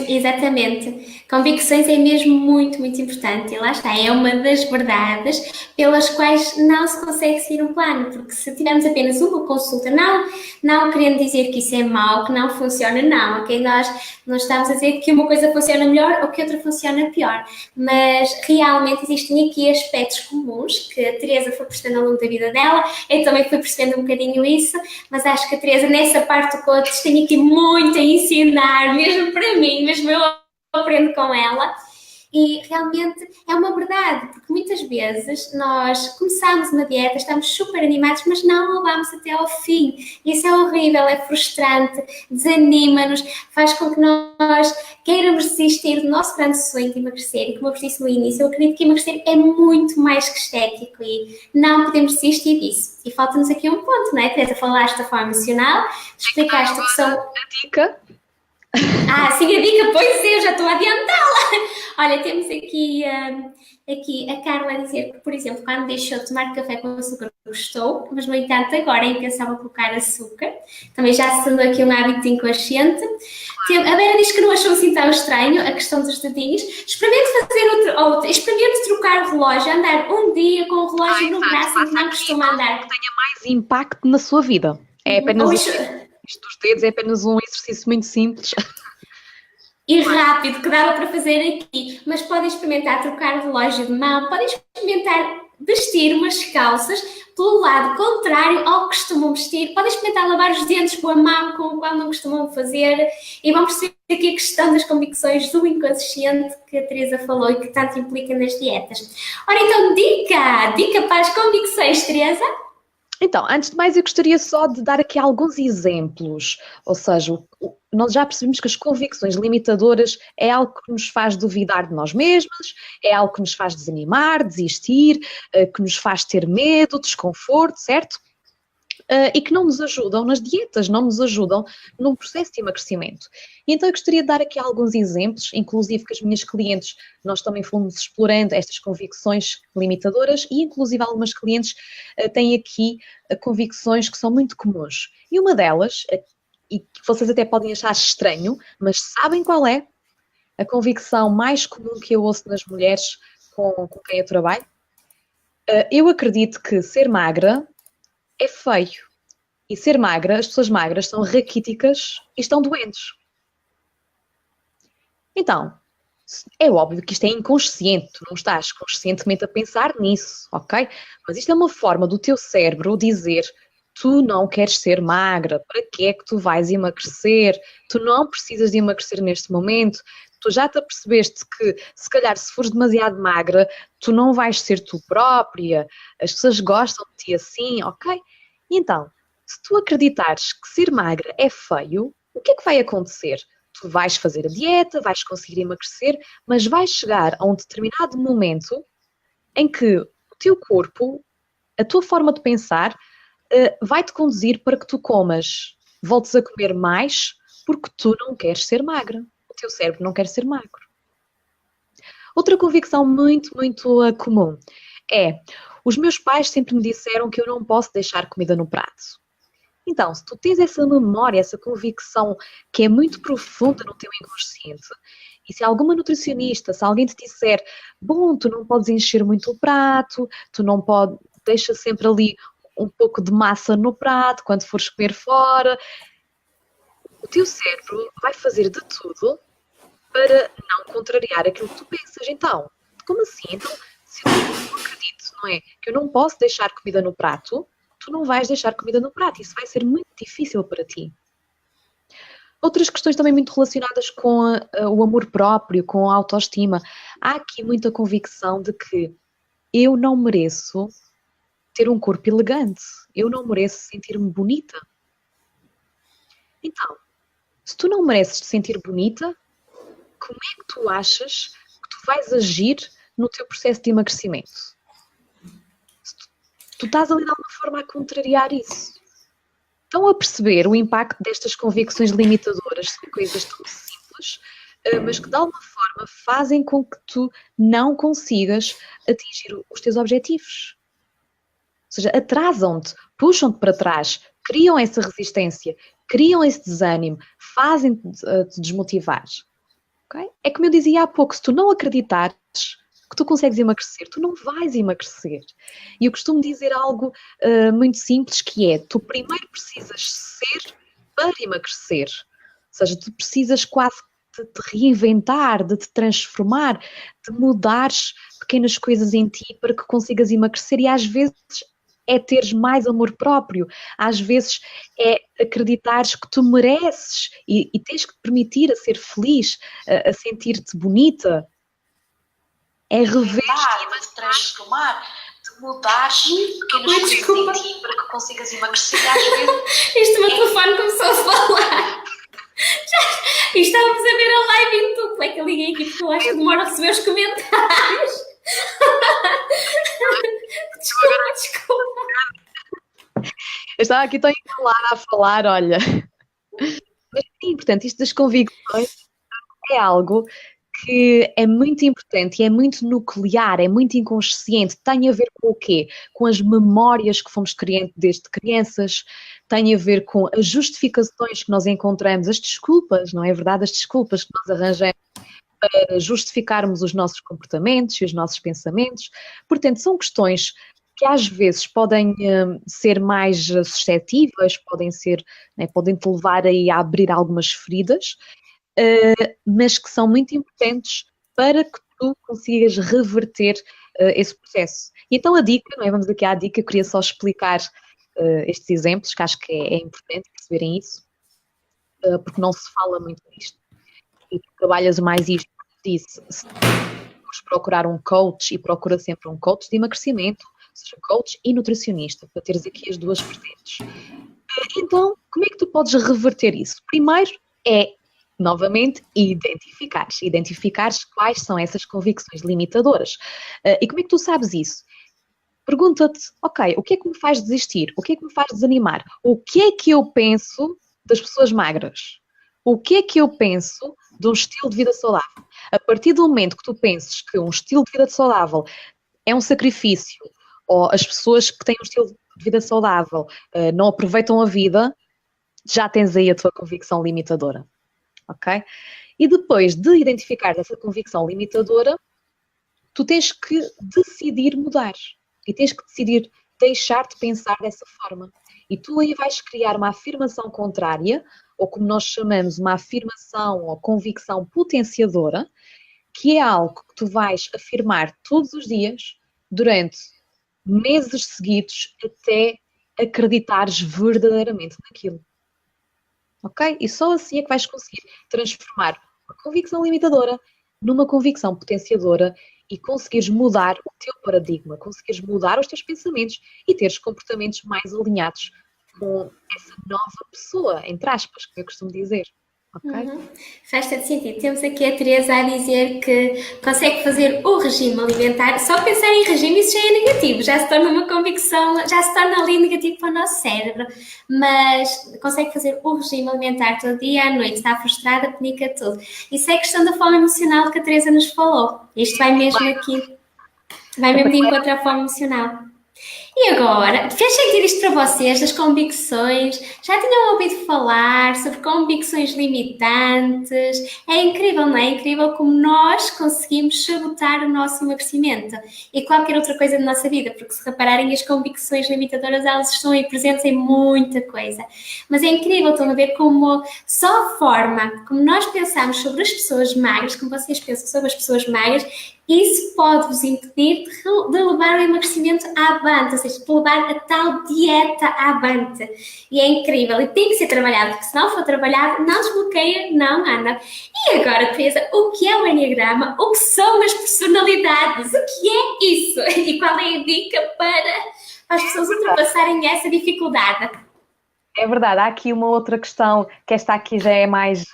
Exatamente. Convicções é mesmo muito, muito importante. E lá está, é uma das verdades pelas quais não se consegue seguir um plano, porque se tivermos apenas uma consulta, não querendo dizer que isso é mau, que não funciona, não, ok? Nós não estamos a dizer que uma coisa funciona melhor ou que outra funciona pior, mas realmente existem aqui aspectos comuns que a Teresa foi percebendo ao longo da vida dela, eu também fui percebendo um bocadinho isso, mas acho que a Teresa, nessa parte do coach, tem aqui muito a ensinar, mesmo para mim, mesmo eu aprendo com ela. E realmente é uma verdade, porque muitas vezes nós começamos uma dieta, estamos super animados, mas não a levamos até ao fim. E isso é horrível, é frustrante, desanima-nos, faz com que nós queiramos desistir do nosso grande sonho de emagrecer. E como eu vos disse no início, eu acredito que emagrecer é muito mais que estético e não podemos desistir disso. E falta-nos aqui um ponto, não é, Teresa? Falaste da forma emocional, explicaste que são... A dica... sim, a dica, pois é, eu já estou a adiantá-la. Olha, temos aqui a Carla a dizer que, por exemplo, quando deixou de tomar café com açúcar, gostou, mas, no entanto, agora é impensável colocar açúcar. Também já se tornou aqui um hábito inconsciente. A Vera diz que não achou assim tão estranho a questão dos dedinhos. Experimente fazer outra. Experimente trocar o relógio, andar um dia com o relógio no braço, que não costuma andar. Que tenha mais impacto na sua vida. É apenas... Isto dos dedos é apenas um exercício muito simples. E rápido, que dava para fazer aqui. Mas podem experimentar trocar o relógio de mão, podem experimentar vestir umas calças pelo lado contrário ao que costumam vestir. Podem experimentar lavar os dentes com a mão, com o qual não costumam fazer. E vão perceber aqui a questão das convicções do inconsciente que a Teresa falou e que tanto implica nas dietas. Ora, então, dica para as convicções, Teresa? Então, antes de mais, eu gostaria só de dar aqui alguns exemplos. Ou seja, nós já percebemos que as convicções limitadoras é algo que nos faz duvidar de nós mesmos, é algo que nos faz desanimar, desistir, que nos faz ter medo, desconforto, certo? E que não nos ajudam nas dietas, não nos ajudam num processo de emagrecimento. E então eu gostaria de dar aqui alguns exemplos, inclusive que as minhas clientes, nós também fomos explorando estas convicções limitadoras e inclusive algumas clientes têm aqui convicções que são muito comuns. E uma delas, e que vocês até podem achar estranho, mas sabem qual é? A convicção mais comum que eu ouço nas mulheres com quem eu trabalho? Eu acredito que ser magra é feio. E ser magra, as pessoas magras são raquíticas e estão doentes. Então, é óbvio que isto é inconsciente, tu não estás conscientemente a pensar nisso, ok? Mas isto é uma forma do teu cérebro dizer: tu não queres ser magra, para que é que tu vais emagrecer? Tu não precisas de emagrecer neste momento, tu já te apercebeste que, se calhar, se fores demasiado magra, tu não vais ser tu própria, as pessoas gostam de ti assim, ok? E então, se tu acreditares que ser magra é feio, o que é que vai acontecer? Tu vais fazer a dieta, vais conseguir emagrecer, mas vais chegar a um determinado momento em que o teu corpo, a tua forma de pensar, vai-te conduzir para que tu comas, voltes a comer mais, porque tu não queres ser magra. O teu cérebro não quer ser magro. Outra convicção muito, muito comum é: os meus pais sempre me disseram que eu não posso deixar comida no prato. Então, se tu tens essa memória, essa convicção que é muito profunda no teu inconsciente, e se alguma nutricionista, se alguém te disser: bom, tu não podes encher muito o prato, tu não podes, deixa sempre ali um pouco de massa no prato quando fores comer fora, o teu cérebro vai fazer de tudo para não contrariar aquilo que tu pensas. Então, como assim? Então, se eu não acredito, não é, que eu não posso deixar comida no prato, tu não vais deixar comida no prato. Isso vai ser muito difícil para ti. Outras questões também muito relacionadas com o amor próprio, com a autoestima. Há aqui muita convicção de que eu não mereço ter um corpo elegante. Eu não mereço sentir-me bonita. Então, se tu não mereces te sentir bonita, como é que tu achas que tu vais agir no teu processo de emagrecimento? Tu estás ali de alguma forma a contrariar isso. Estão a perceber o impacto destas convicções limitadoras? São coisas tão simples, mas que de alguma forma fazem com que tu não consigas atingir os teus objetivos. Ou seja, atrasam-te, puxam-te para trás, criam essa resistência, criam esse desânimo, fazem-te desmotivar. Okay? É como eu dizia há pouco: se tu não acreditares que tu consegues emagrecer, tu não vais emagrecer. E eu costumo dizer algo muito simples, que é: tu primeiro precisas ser para emagrecer. Ou seja, tu precisas quase de te reinventar, de te transformar, de mudares pequenas coisas em ti para que consigas emagrecer. E às vezes é teres mais amor próprio, às vezes é acreditares que tu mereces e tens que te permitir a ser feliz, a sentir-te bonita. É rever, de te transformar, de mudares pequenas coisas em ti para que consigas emagrecer. Às vezes Este meu telefone começou a falar. E estávamos a ver a live em tudo. É que eu liguei aqui porque eu acho que demora a receber os comentários. Desculpa. Eu estava aqui tão enrolada a falar, olha. Mas sim, portanto, isto das convicções é algo que é muito importante e é muito nuclear, é muito inconsciente. Tem a ver com o quê? Com as memórias que fomos criando desde crianças, tem a ver com as justificações que nós encontramos, as desculpas, não é verdade? As desculpas que nós arranjamos para justificarmos os nossos comportamentos e os nossos pensamentos. Portanto, são questões que às vezes podem ser mais suscetíveis, podem ser, né, podem te levar aí a abrir algumas feridas, mas que são muito importantes para que tu consigas reverter esse processo. E então a dica, não é? Vamos aqui à dica, eu queria só explicar estes exemplos, que acho que é importante perceberem isso, porque não se fala muito disto. E tu trabalhas mais isto, disse, se fores procurar um coach, e procura sempre um coach de emagrecimento, ou seja, coach e nutricionista, para teres aqui as duas vertentes. Então, como é que tu podes reverter isso? Primeiro é, novamente, identificares quais são essas convicções limitadoras. E como é que tu sabes isso? Pergunta-te: ok, o que é que me faz desistir? O que é que me faz desanimar? O que é que eu penso das pessoas magras? O que é que eu penso de um estilo de vida saudável? A partir do momento que tu penses que um estilo de vida saudável é um sacrifício, ou as pessoas que têm um estilo de vida saudável não aproveitam a vida, já tens aí a tua convicção limitadora. Ok? E depois de identificar essa convicção limitadora, tu tens que decidir mudar. E tens que decidir deixar de pensar dessa forma. E tu aí vais criar uma afirmação contrária, ou como nós chamamos, uma afirmação ou convicção potenciadora, que é algo que tu vais afirmar todos os dias, durante meses seguidos, até acreditares verdadeiramente naquilo. Ok? E só assim é que vais conseguir transformar uma convicção limitadora numa convicção potenciadora e conseguires mudar o teu paradigma, conseguires mudar os teus pensamentos e teres comportamentos mais alinhados com essa nova pessoa, entre aspas, que eu costumo dizer. Ok? Faz todo sentido. Temos aqui a Teresa a dizer que consegue fazer o regime alimentar. Só pensar em regime, isso já é negativo, já se torna uma convicção, já se torna ali negativo para o nosso cérebro. Mas consegue fazer o regime alimentar todo dia à noite, está frustrada, penica tudo. Isso é questão da fome emocional que a Teresa nos falou. Isto vai mesmo aqui, vai mesmo de encontro à fome emocional. E agora, fez sentido isto para vocês, das convicções? Já tinham ouvido falar sobre convicções limitantes? É incrível, não é? É incrível como nós conseguimos sabotar o nosso emagrecimento e qualquer outra coisa da nossa vida, porque se repararem as convicções limitadoras, elas estão aí presentes em muita coisa. Mas é incrível, estão a ver como só a forma como nós pensamos sobre as pessoas magras, como vocês pensam sobre as pessoas magras, isso pode-vos impedir de levar o emagrecimento avante, ou seja, de levar a tal dieta avante. E é incrível, e tem que ser trabalhado, porque se não for trabalhado, não desbloqueia, não anda. E agora, Teresa, o que é o Enneagrama? O que são as personalidades? O que é isso? E qual é a dica para as pessoas ultrapassarem essa dificuldade? É verdade, há aqui uma outra questão, que esta aqui já é mais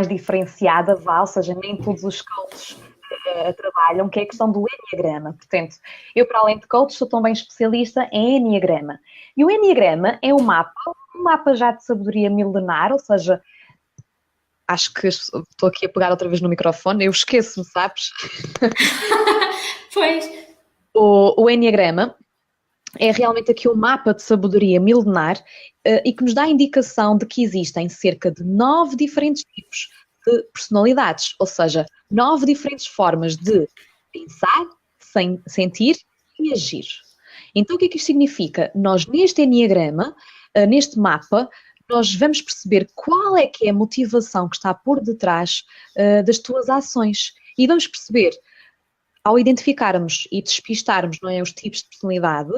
diferenciada, ou seja, nem todos os coaches trabalham, que é a questão do Enneagrama. Portanto, eu, para além de coach, sou também especialista em Enneagrama. E o Enneagrama é um mapa já de sabedoria milenar, ou seja, acho que estou aqui a pegar outra vez no microfone, eu esqueço-me, sabes? Pois. O Enneagrama é realmente aqui um mapa de sabedoria milenar e que nos dá a indicação de que existem cerca de 9 diferentes tipos de personalidades, ou seja, 9 diferentes formas de pensar, sentir e agir. Então, o que é que isto significa? Nós, neste Enneagrama, neste mapa, nós vamos perceber qual é que é a motivação que está por detrás das tuas ações. E vamos perceber, ao identificarmos e despistarmos, não é, os tipos de personalidade,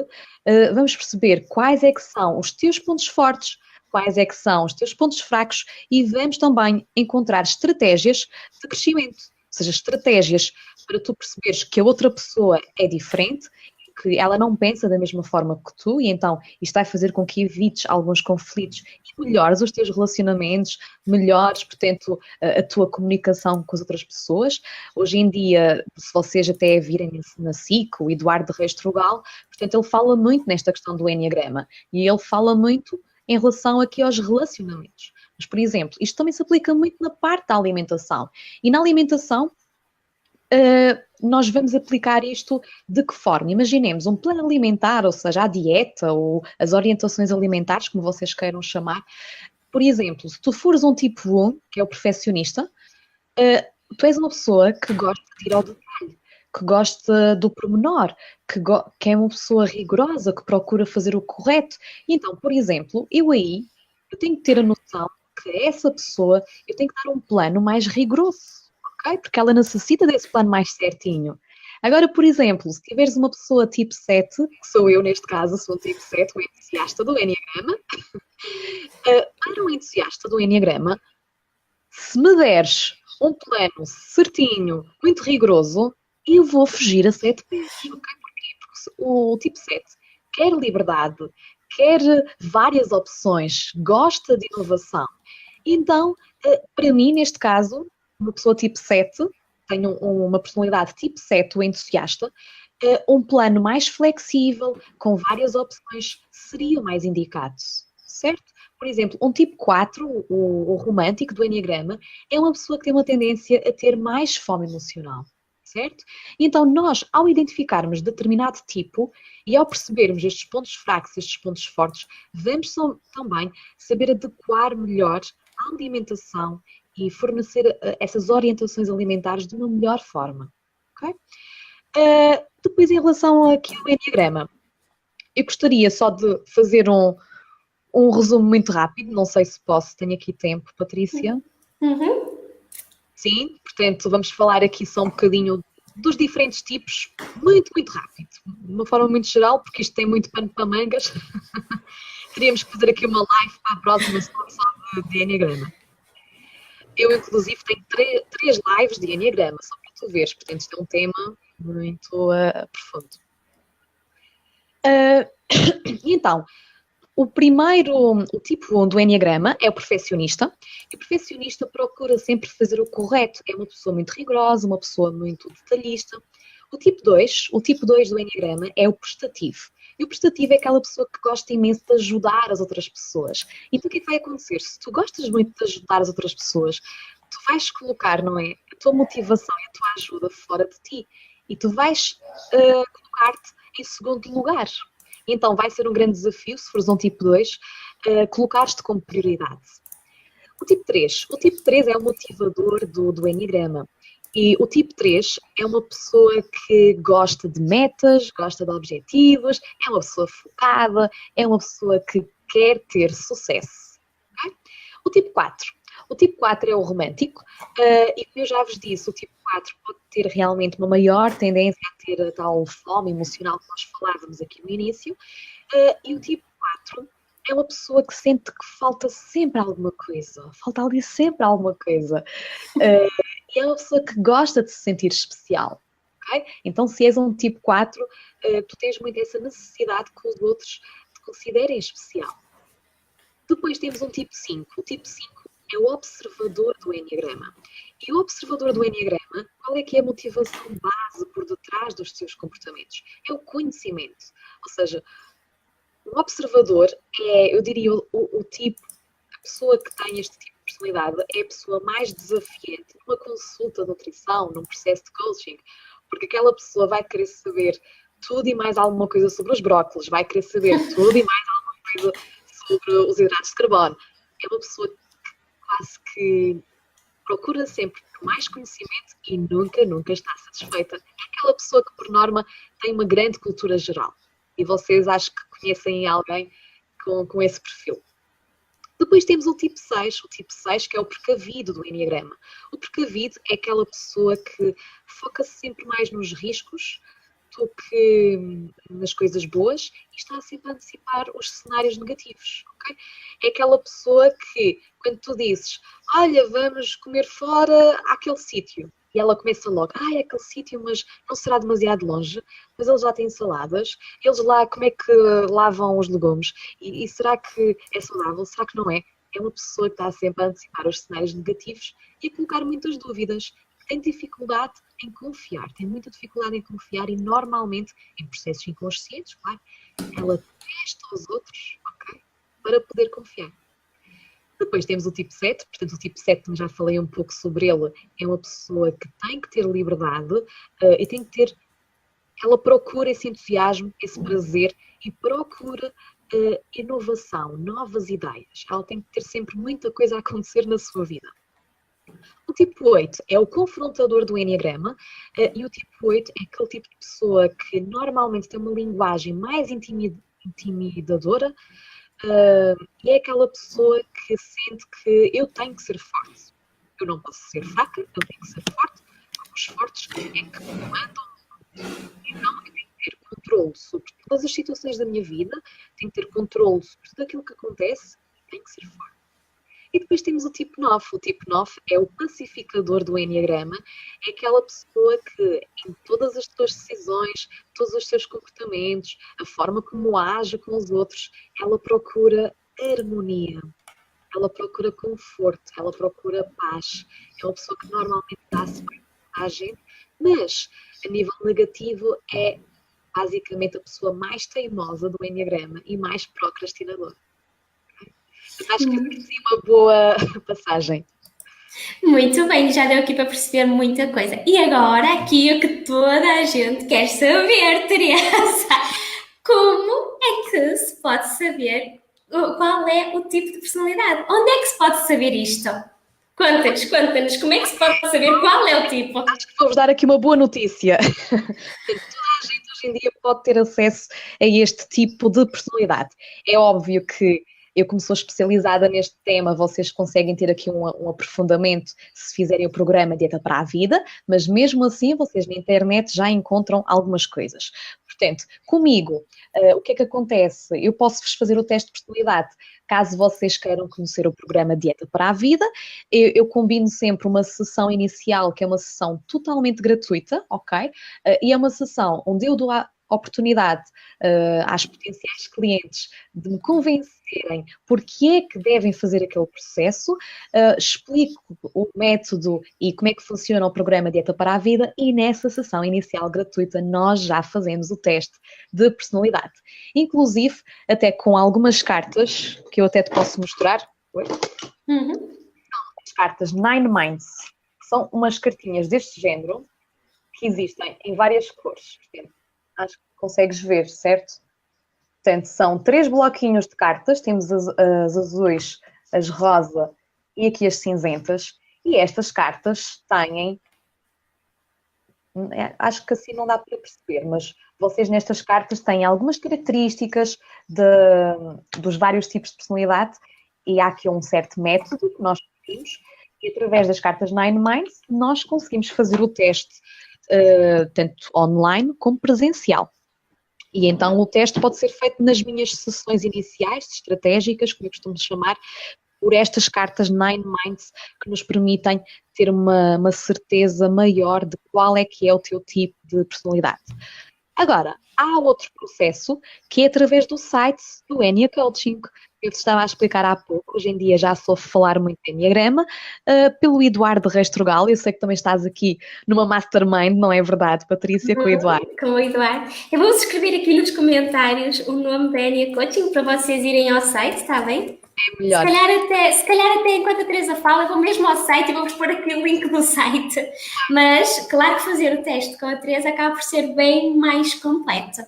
vamos perceber quais é que são os teus pontos fortes, quais é que são os teus pontos fracos e vamos também encontrar estratégias de crescimento, ou seja, estratégias para tu perceberes que a outra pessoa é diferente, que ela não pensa da mesma forma que tu e então isto vai fazer com que evites alguns conflitos e melhores os teus relacionamentos, melhores, portanto, a tua comunicação com as outras pessoas. Hoje em dia, se vocês até virem na SIC, o Eduardo Reis Trugal, portanto, ele fala muito nesta questão do Enneagrama e ele fala muito em relação aqui aos relacionamentos. Mas, por exemplo, isto também se aplica muito na parte da alimentação. E na alimentação, nós vamos aplicar isto de que forma? Imaginemos um plano alimentar, ou seja, a dieta ou as orientações alimentares, como vocês queiram chamar. Por exemplo, se tu fores um tipo 1, que é o perfeccionista, tu és uma pessoa que gosta de ir ao detalhe, que gosta do pormenor, que é uma pessoa rigorosa, que procura fazer o correto. E então, por exemplo, eu tenho que ter a noção que essa pessoa, eu tenho que dar um plano mais rigoroso, ok? Porque ela necessita desse plano mais certinho. Agora, por exemplo, se tiveres uma pessoa tipo 7, que sou eu neste caso, sou um tipo 7, um entusiasta do Enneagrama, para um entusiasta do Enneagrama, se me deres um plano certinho, muito rigoroso, eu vou fugir a 7 vezes, ok? Porquê? Porque o tipo 7 quer liberdade, quer várias opções, gosta de inovação. Então, para mim, neste caso, uma pessoa tipo 7, tenho uma personalidade tipo 7, o entusiasta, um plano mais flexível, com várias opções, seria o mais indicado, certo? Por exemplo, um tipo 4, o romântico do Enneagrama, é uma pessoa que tem uma tendência a ter mais fome emocional, certo? Então nós, ao identificarmos determinado tipo e ao percebermos estes pontos fracos, estes pontos fortes, vamos também saber adequar melhor a alimentação e fornecer essas orientações alimentares de uma melhor forma, ok? Depois, em relação aqui ao Enneagrama, Eu gostaria só de fazer um resumo muito rápido, não sei se posso, tenho aqui tempo, Patrícia. Uhum. Sim, portanto, vamos falar aqui só um bocadinho dos diferentes tipos, muito, muito rápido, de uma forma muito geral, porque isto tem muito pano para mangas. Teríamos que fazer aqui uma live para a próxima só de Enneagrama. Eu, inclusive, tenho três lives de Enneagrama, só para tu veres, portanto, isto é um tema muito profundo. E então, o tipo 1 do Enneagrama é o perfeccionista. E o perfeccionista procura sempre fazer o correto. É uma pessoa muito rigorosa, uma pessoa muito detalhista. O tipo 2 do Enneagrama é o prestativo. E o prestativo é aquela pessoa que gosta imenso de ajudar as outras pessoas. Então o que é que vai acontecer? Se tu gostas muito de ajudar as outras pessoas, tu vais colocar, não é, a tua motivação e a tua ajuda fora de ti. E tu vais colocar-te em segundo lugar. Então vai ser um grande desafio, se fores um tipo 2, colocar-te como prioridade. O tipo 3 é o motivador do Enneagrama. E o tipo 3 é uma pessoa que gosta de metas, gosta de objetivos, é uma pessoa focada, é uma pessoa que quer ter sucesso. Okay? O tipo 4 é o romântico, e como eu já vos disse, o tipo 4 pode ter realmente uma maior tendência a ter a tal fome emocional que nós falávamos aqui no início, e o tipo 4 é uma pessoa que sente que falta sempre alguma coisa, falta ali sempre alguma coisa, e é uma pessoa que gosta de se sentir especial. Okay? Então, se és um tipo 4, tu tens muito essa necessidade que os outros te considerem especial. Depois temos um tipo 5. O tipo 5 é o observador do Enneagrama. E o observador do Enneagrama, qual é que é a motivação base por detrás dos seus comportamentos? É o conhecimento. Ou seja, o observador é, eu diria, o tipo, a pessoa que tem este tipo de personalidade é a pessoa mais desafiante numa consulta de nutrição, num processo de coaching, porque aquela pessoa vai querer saber tudo e mais alguma coisa sobre os brócolis, vai querer saber tudo e mais alguma coisa sobre os hidratos de carbono. É uma pessoa que quase que procura sempre por mais conhecimento e nunca está satisfeita. É aquela pessoa que, por norma, tem uma grande cultura geral. E vocês acho que conhecem alguém com esse perfil. Depois temos o tipo 6 que é o precavido do Enneagrama. O precavido é aquela pessoa que foca-se sempre mais nos riscos do que nas coisas boas e está sempre a antecipar os cenários negativos. Okay? É aquela pessoa que, quando tu dizes, olha, vamos comer fora àquele sítio, e ela começa logo, é aquele sítio, mas não será demasiado longe, mas eles lá têm saladas, eles lá, como é que lavam os legumes? E será que é saudável? Será que não é? É uma pessoa que está sempre a antecipar os cenários negativos e a colocar muitas dúvidas. Tem dificuldade em confiar, tem muita dificuldade em confiar e normalmente, em processos inconscientes, claro, ela testa os outros, ok? Para poder confiar. Depois temos o tipo 7, portanto o tipo 7, como já falei um pouco sobre ele, é uma pessoa que tem que ter liberdade e tem que ter, ela procura esse entusiasmo, esse prazer e procura inovação, novas ideias. Ela tem que ter sempre muita coisa a acontecer na sua vida. O tipo 8 é o confrontador do Enneagrama e o tipo 8 é aquele tipo de pessoa que normalmente tem uma linguagem mais intimidadora e é aquela pessoa que sente que eu tenho que ser forte. Eu não posso ser fraca, eu tenho que ser forte, porque os fortes é que comandam o mundo. Então eu tenho que ter controle sobre todas as situações da minha vida, tenho que ter controle sobre tudo aquilo que acontece e tenho que ser forte. E depois temos o tipo 9. O tipo 9 é o pacificador do Enneagrama. É aquela pessoa que, em todas as suas decisões, todos os seus comportamentos, a forma como age com os outros, ela procura harmonia. Ela procura conforto, ela procura paz. É uma pessoa que normalmente dá-se bem à gente, mas, a nível negativo, é basicamente a pessoa mais teimosa do Enneagrama e mais procrastinadora. Acho que é uma boa passagem. Muito bem, já deu aqui para perceber muita coisa. E agora, aqui o que toda a gente quer saber, Teresa, como é que se pode saber qual é o tipo de personalidade? Onde é que se pode saber isto? Conta-nos, como é que se pode saber qual é o tipo? Acho que vou-vos dar aqui uma boa notícia. Toda a gente hoje hoje em dia pode ter acesso a este tipo de personalidade. É óbvio que eu, como sou especializada neste tema, vocês conseguem ter aqui um aprofundamento se fizerem o programa Dieta para a Vida, mas mesmo assim vocês na internet já encontram algumas coisas. Portanto, comigo, o que é que acontece? Eu posso-vos fazer o teste de personalidade. Caso vocês queiram conhecer o programa Dieta para a Vida, eu combino sempre uma sessão inicial, que é uma sessão totalmente gratuita, ok? E é uma sessão onde eu dou a oportunidade às potenciais clientes de me convencerem porque é que devem fazer aquele processo, explico o método e como é que funciona o programa Dieta para a Vida e nessa sessão inicial gratuita nós já fazemos o teste de personalidade. Inclusive, até com algumas cartas, que eu até te posso mostrar. Oi? As cartas Nine Minds, que são umas cartinhas deste género, que existem em várias cores. Portanto, acho que consegues ver, certo? Portanto, são 3 bloquinhos de cartas, temos as azuis, as rosa e aqui as cinzentas. E estas cartas têm, acho que assim não dá para perceber, mas vocês nestas cartas têm algumas características dos vários tipos de personalidade e há aqui um certo método que nós seguimos e através das cartas Nine Minds nós conseguimos fazer o teste tanto online como presencial. E então o teste pode ser feito nas minhas sessões iniciais, estratégicas, como eu costumo chamar, por estas cartas Nine Minds que nos permitem ter uma certeza maior de qual é que é o teu tipo de personalidade. Agora, há outro processo que é através do site do Enia Coaching. Eu te estava a explicar há pouco, hoje em dia já soube falar muito de Enneagrama, pelo Eduardo Restrogal. Eu sei que também estás aqui numa mastermind, não é verdade, Patrícia, com o Eduardo? Com o Eduardo. Eu vou escrever aqui nos comentários o nome da Enia Coaching para vocês irem ao site, está bem? É melhor. Se calhar até enquanto a Teresa fala, eu vou mesmo ao site e vou-vos pôr aqui o link do site. Mas, claro que fazer o teste com a Teresa acaba por ser bem mais completo.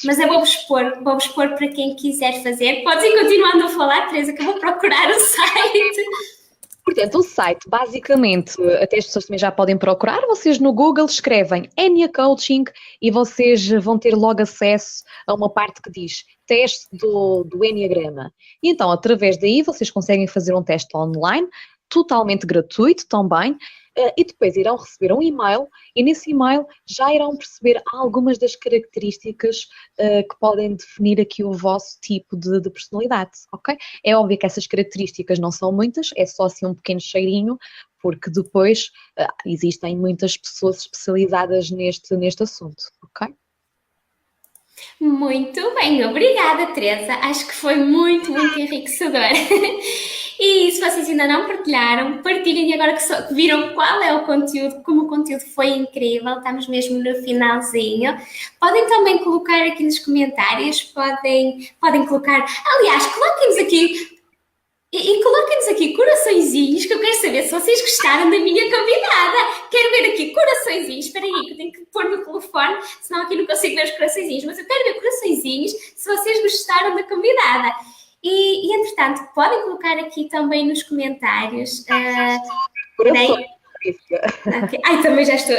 Mas eu vou-vos pôr para quem quiser fazer. Podes ir continuando a falar, Teresa, que eu vou procurar o site. Portanto, o site, basicamente, até as pessoas também já podem procurar, vocês no Google escrevem Enia Coaching e vocês vão ter logo acesso a uma parte que diz teste do Enneagrama. E então, através daí, vocês conseguem fazer um teste online, totalmente gratuito também, e depois irão receber um e-mail e nesse e-mail já irão perceber algumas das características que podem definir aqui o vosso tipo de personalidade, ok? É óbvio que essas características não são muitas, é só assim um pequeno cheirinho, porque depois existem muitas pessoas especializadas neste assunto, ok? Muito bem, obrigada, Teresa. Acho que foi muito enriquecedor. E se vocês ainda não partilharam, partilhem agora que viram qual é o conteúdo, como o conteúdo foi incrível, estamos mesmo no finalzinho. Podem também colocar aqui nos comentários, podem colocar, aliás, coloquem-nos aqui e coloquem-nos aqui coraçõezinhos, que eu quero saber se vocês gostaram da minha convidada. Quero ver aqui coraçõezinhos. Espera aí, que eu tenho que pôr no telefone, senão aqui não consigo ver os coraçõezinhos. Mas eu quero ver coraçõezinhos se vocês gostaram da convidada. E entretanto, podem colocar aqui também nos comentários. Corações. Okay. Ai, também já estou.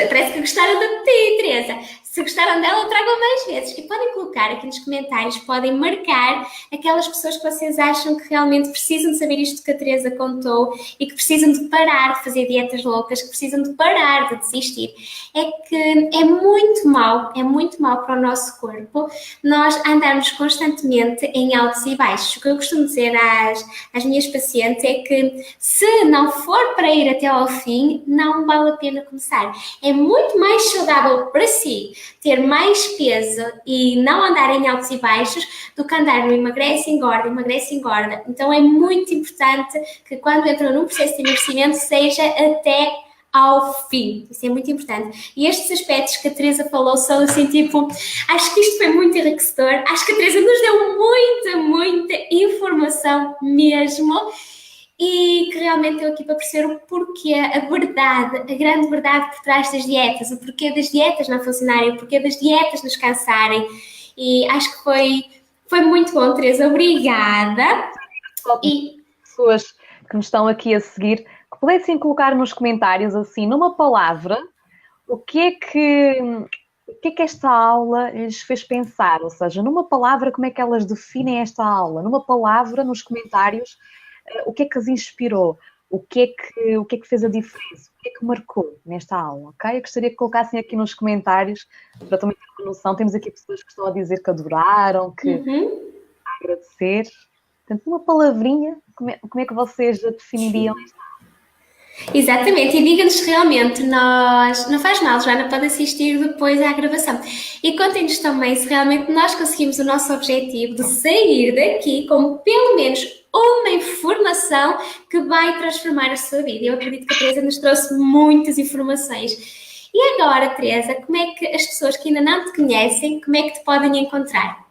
Parece que gostaram de ti, Teresa. Se gostaram dela, tragam mais vezes. E podem colocar aqui nos comentários, podem marcar aquelas pessoas que vocês acham que realmente precisam de saber isto que a Teresa contou e que precisam de parar de fazer dietas loucas, que precisam de parar de desistir. É que é muito mau para o nosso corpo nós andarmos constantemente em altos e baixos. O que eu costumo dizer às minhas pacientes é que se não for para ir até ao fim, não vale a pena começar. É muito mais saudável para si ter mais peso e não andar em altos e baixos do que andar no emagrece, engorda. Então é muito importante que quando entram num processo de emagrecimento seja até ao fim. Isso é muito importante. E estes aspectos que a Teresa falou são assim, tipo, acho que isto foi muito enriquecedor. Acho que a Teresa nos deu muita informação mesmo. E que realmente estou aqui para perceber o porquê, a verdade, a grande verdade por trás das dietas, o porquê das dietas não funcionarem, o porquê das dietas nos cansarem. E acho que foi muito bom, Teresa. Obrigada. E pessoas que nos estão aqui a seguir, que pudessem colocar nos comentários, assim, numa palavra, o que é que o que é que esta aula lhes fez pensar? Ou seja, numa palavra, como é que elas definem esta aula? Numa palavra, nos comentários, o que é que as inspirou? O que é que fez a diferença? O que é que marcou nesta aula? Ok? Eu gostaria que colocassem aqui nos comentários, para também ter uma noção. Temos aqui pessoas que estão a dizer que adoraram, que agradecer. Portanto, uma palavrinha, como é que vocês a definiriam? Exatamente, e diga-nos realmente, nós, não faz mal, Joana, pode assistir depois à gravação. E contem-nos também se realmente nós conseguimos o nosso objetivo de sair daqui com pelo menos uma informação que vai transformar a sua vida. Eu acredito que a Teresa nos trouxe muitas informações. E agora, Teresa, como é que as pessoas que ainda não te conhecem, como é que te podem encontrar?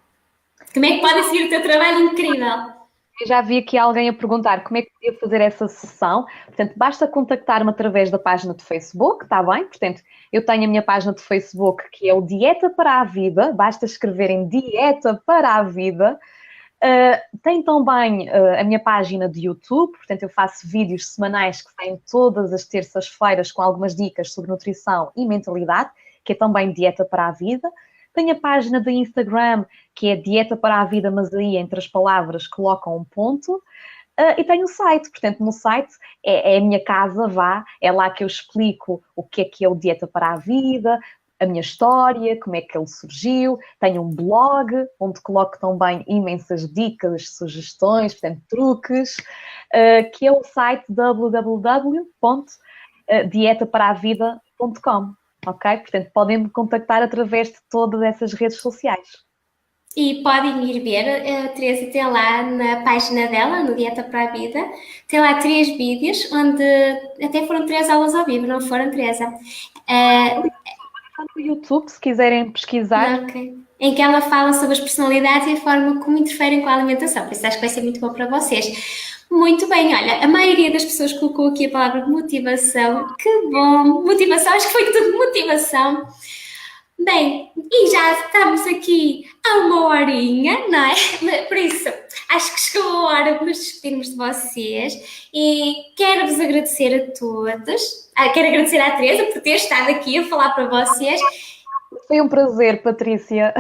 Como é que podem seguir o teu trabalho incrível? Eu já vi aqui alguém a perguntar como é que podia fazer essa sessão. Portanto, basta contactar-me através da página de Facebook, está bem? Portanto, eu tenho a minha página de Facebook, que é o Dieta para a Vida. Basta escreverem Dieta para a Vida. Tem também a minha página de YouTube. Portanto, eu faço vídeos semanais que saem todas as terças-feiras com algumas dicas sobre nutrição e mentalidade, que é também Dieta para a Vida. Tenho a página do Instagram, que é Dieta para a Vida, mas aí entre as palavras colocam um ponto. E tenho o site, portanto, no site é a minha casa, é lá que eu explico o que é o Dieta para a Vida, a minha história, como é que ele surgiu. Tenho um blog, onde coloco também imensas dicas, sugestões, portanto, truques, que é o site www.dietaparavida.com. Ok? Portanto, podem me contactar através de todas essas redes sociais. E podem ir ver, a Teresa tem lá na página dela, no Dieta para a Vida, tem lá 3 vídeos, onde até foram 3 aulas ao vivo, não foram, Teresa? No YouTube, se quiserem pesquisar. Okay. Em que ela fala sobre as personalidades e a forma como interferem com a alimentação, por isso acho que vai ser muito bom para vocês. Muito bem, olha, a maioria das pessoas colocou aqui a palavra motivação, que bom, motivação, acho que foi tudo motivação. Bem, e já estamos aqui há uma horinha, não é? Por isso, acho que chegou a hora de nos despedirmos de vocês e quero-vos agradecer a todos. Quero agradecer à Teresa por ter estado aqui a falar para vocês. Foi um prazer, Patrícia.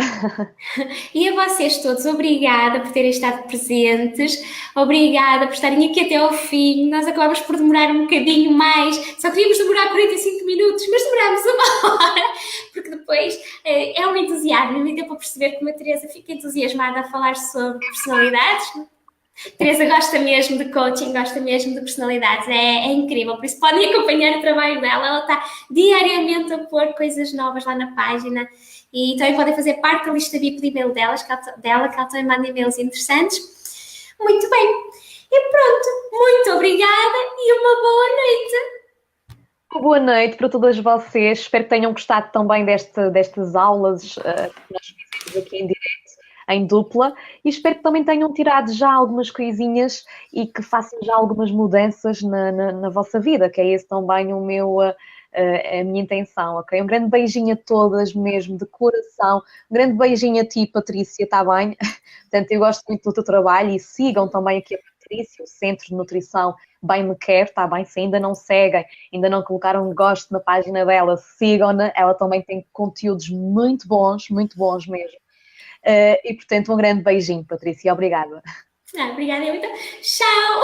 E a vocês todos, obrigada por terem estado presentes, obrigada por estarem aqui até ao fim. Nós acabamos por demorar um bocadinho mais, só queríamos demorar 45 minutos, mas demorámos uma hora, porque depois é um entusiasmo, não deu para perceber como a Teresa fica entusiasmada a falar sobre personalidades. Teresa gosta mesmo de coaching, gosta mesmo de personalidades, é incrível, por isso podem acompanhar o trabalho dela, ela está diariamente a pôr coisas novas lá na página e também podem fazer parte da lista VIP de e-mail que ela também manda e-mails interessantes. Muito bem, e pronto, muito obrigada e uma boa noite! Boa noite para todas vocês, espero que tenham gostado também destas aulas que nós fizemos aqui em direto, em dupla, e espero que também tenham tirado já algumas coisinhas e que façam já algumas mudanças na vossa vida, que é esse também a minha intenção, ok? Um grande beijinho a todas mesmo, de coração, um grande beijinho a ti, Patrícia, está bem? Portanto, eu gosto muito do teu trabalho e sigam também aqui a Patrícia, o Centro de Nutrição Bem Me Quer, está bem? Se ainda não seguem, ainda não colocaram um gosto na página dela, sigam-na, ela também tem conteúdos muito bons mesmo. E, portanto, um grande beijinho, Patrícia. Obrigada. Obrigada, eu então. Tchau!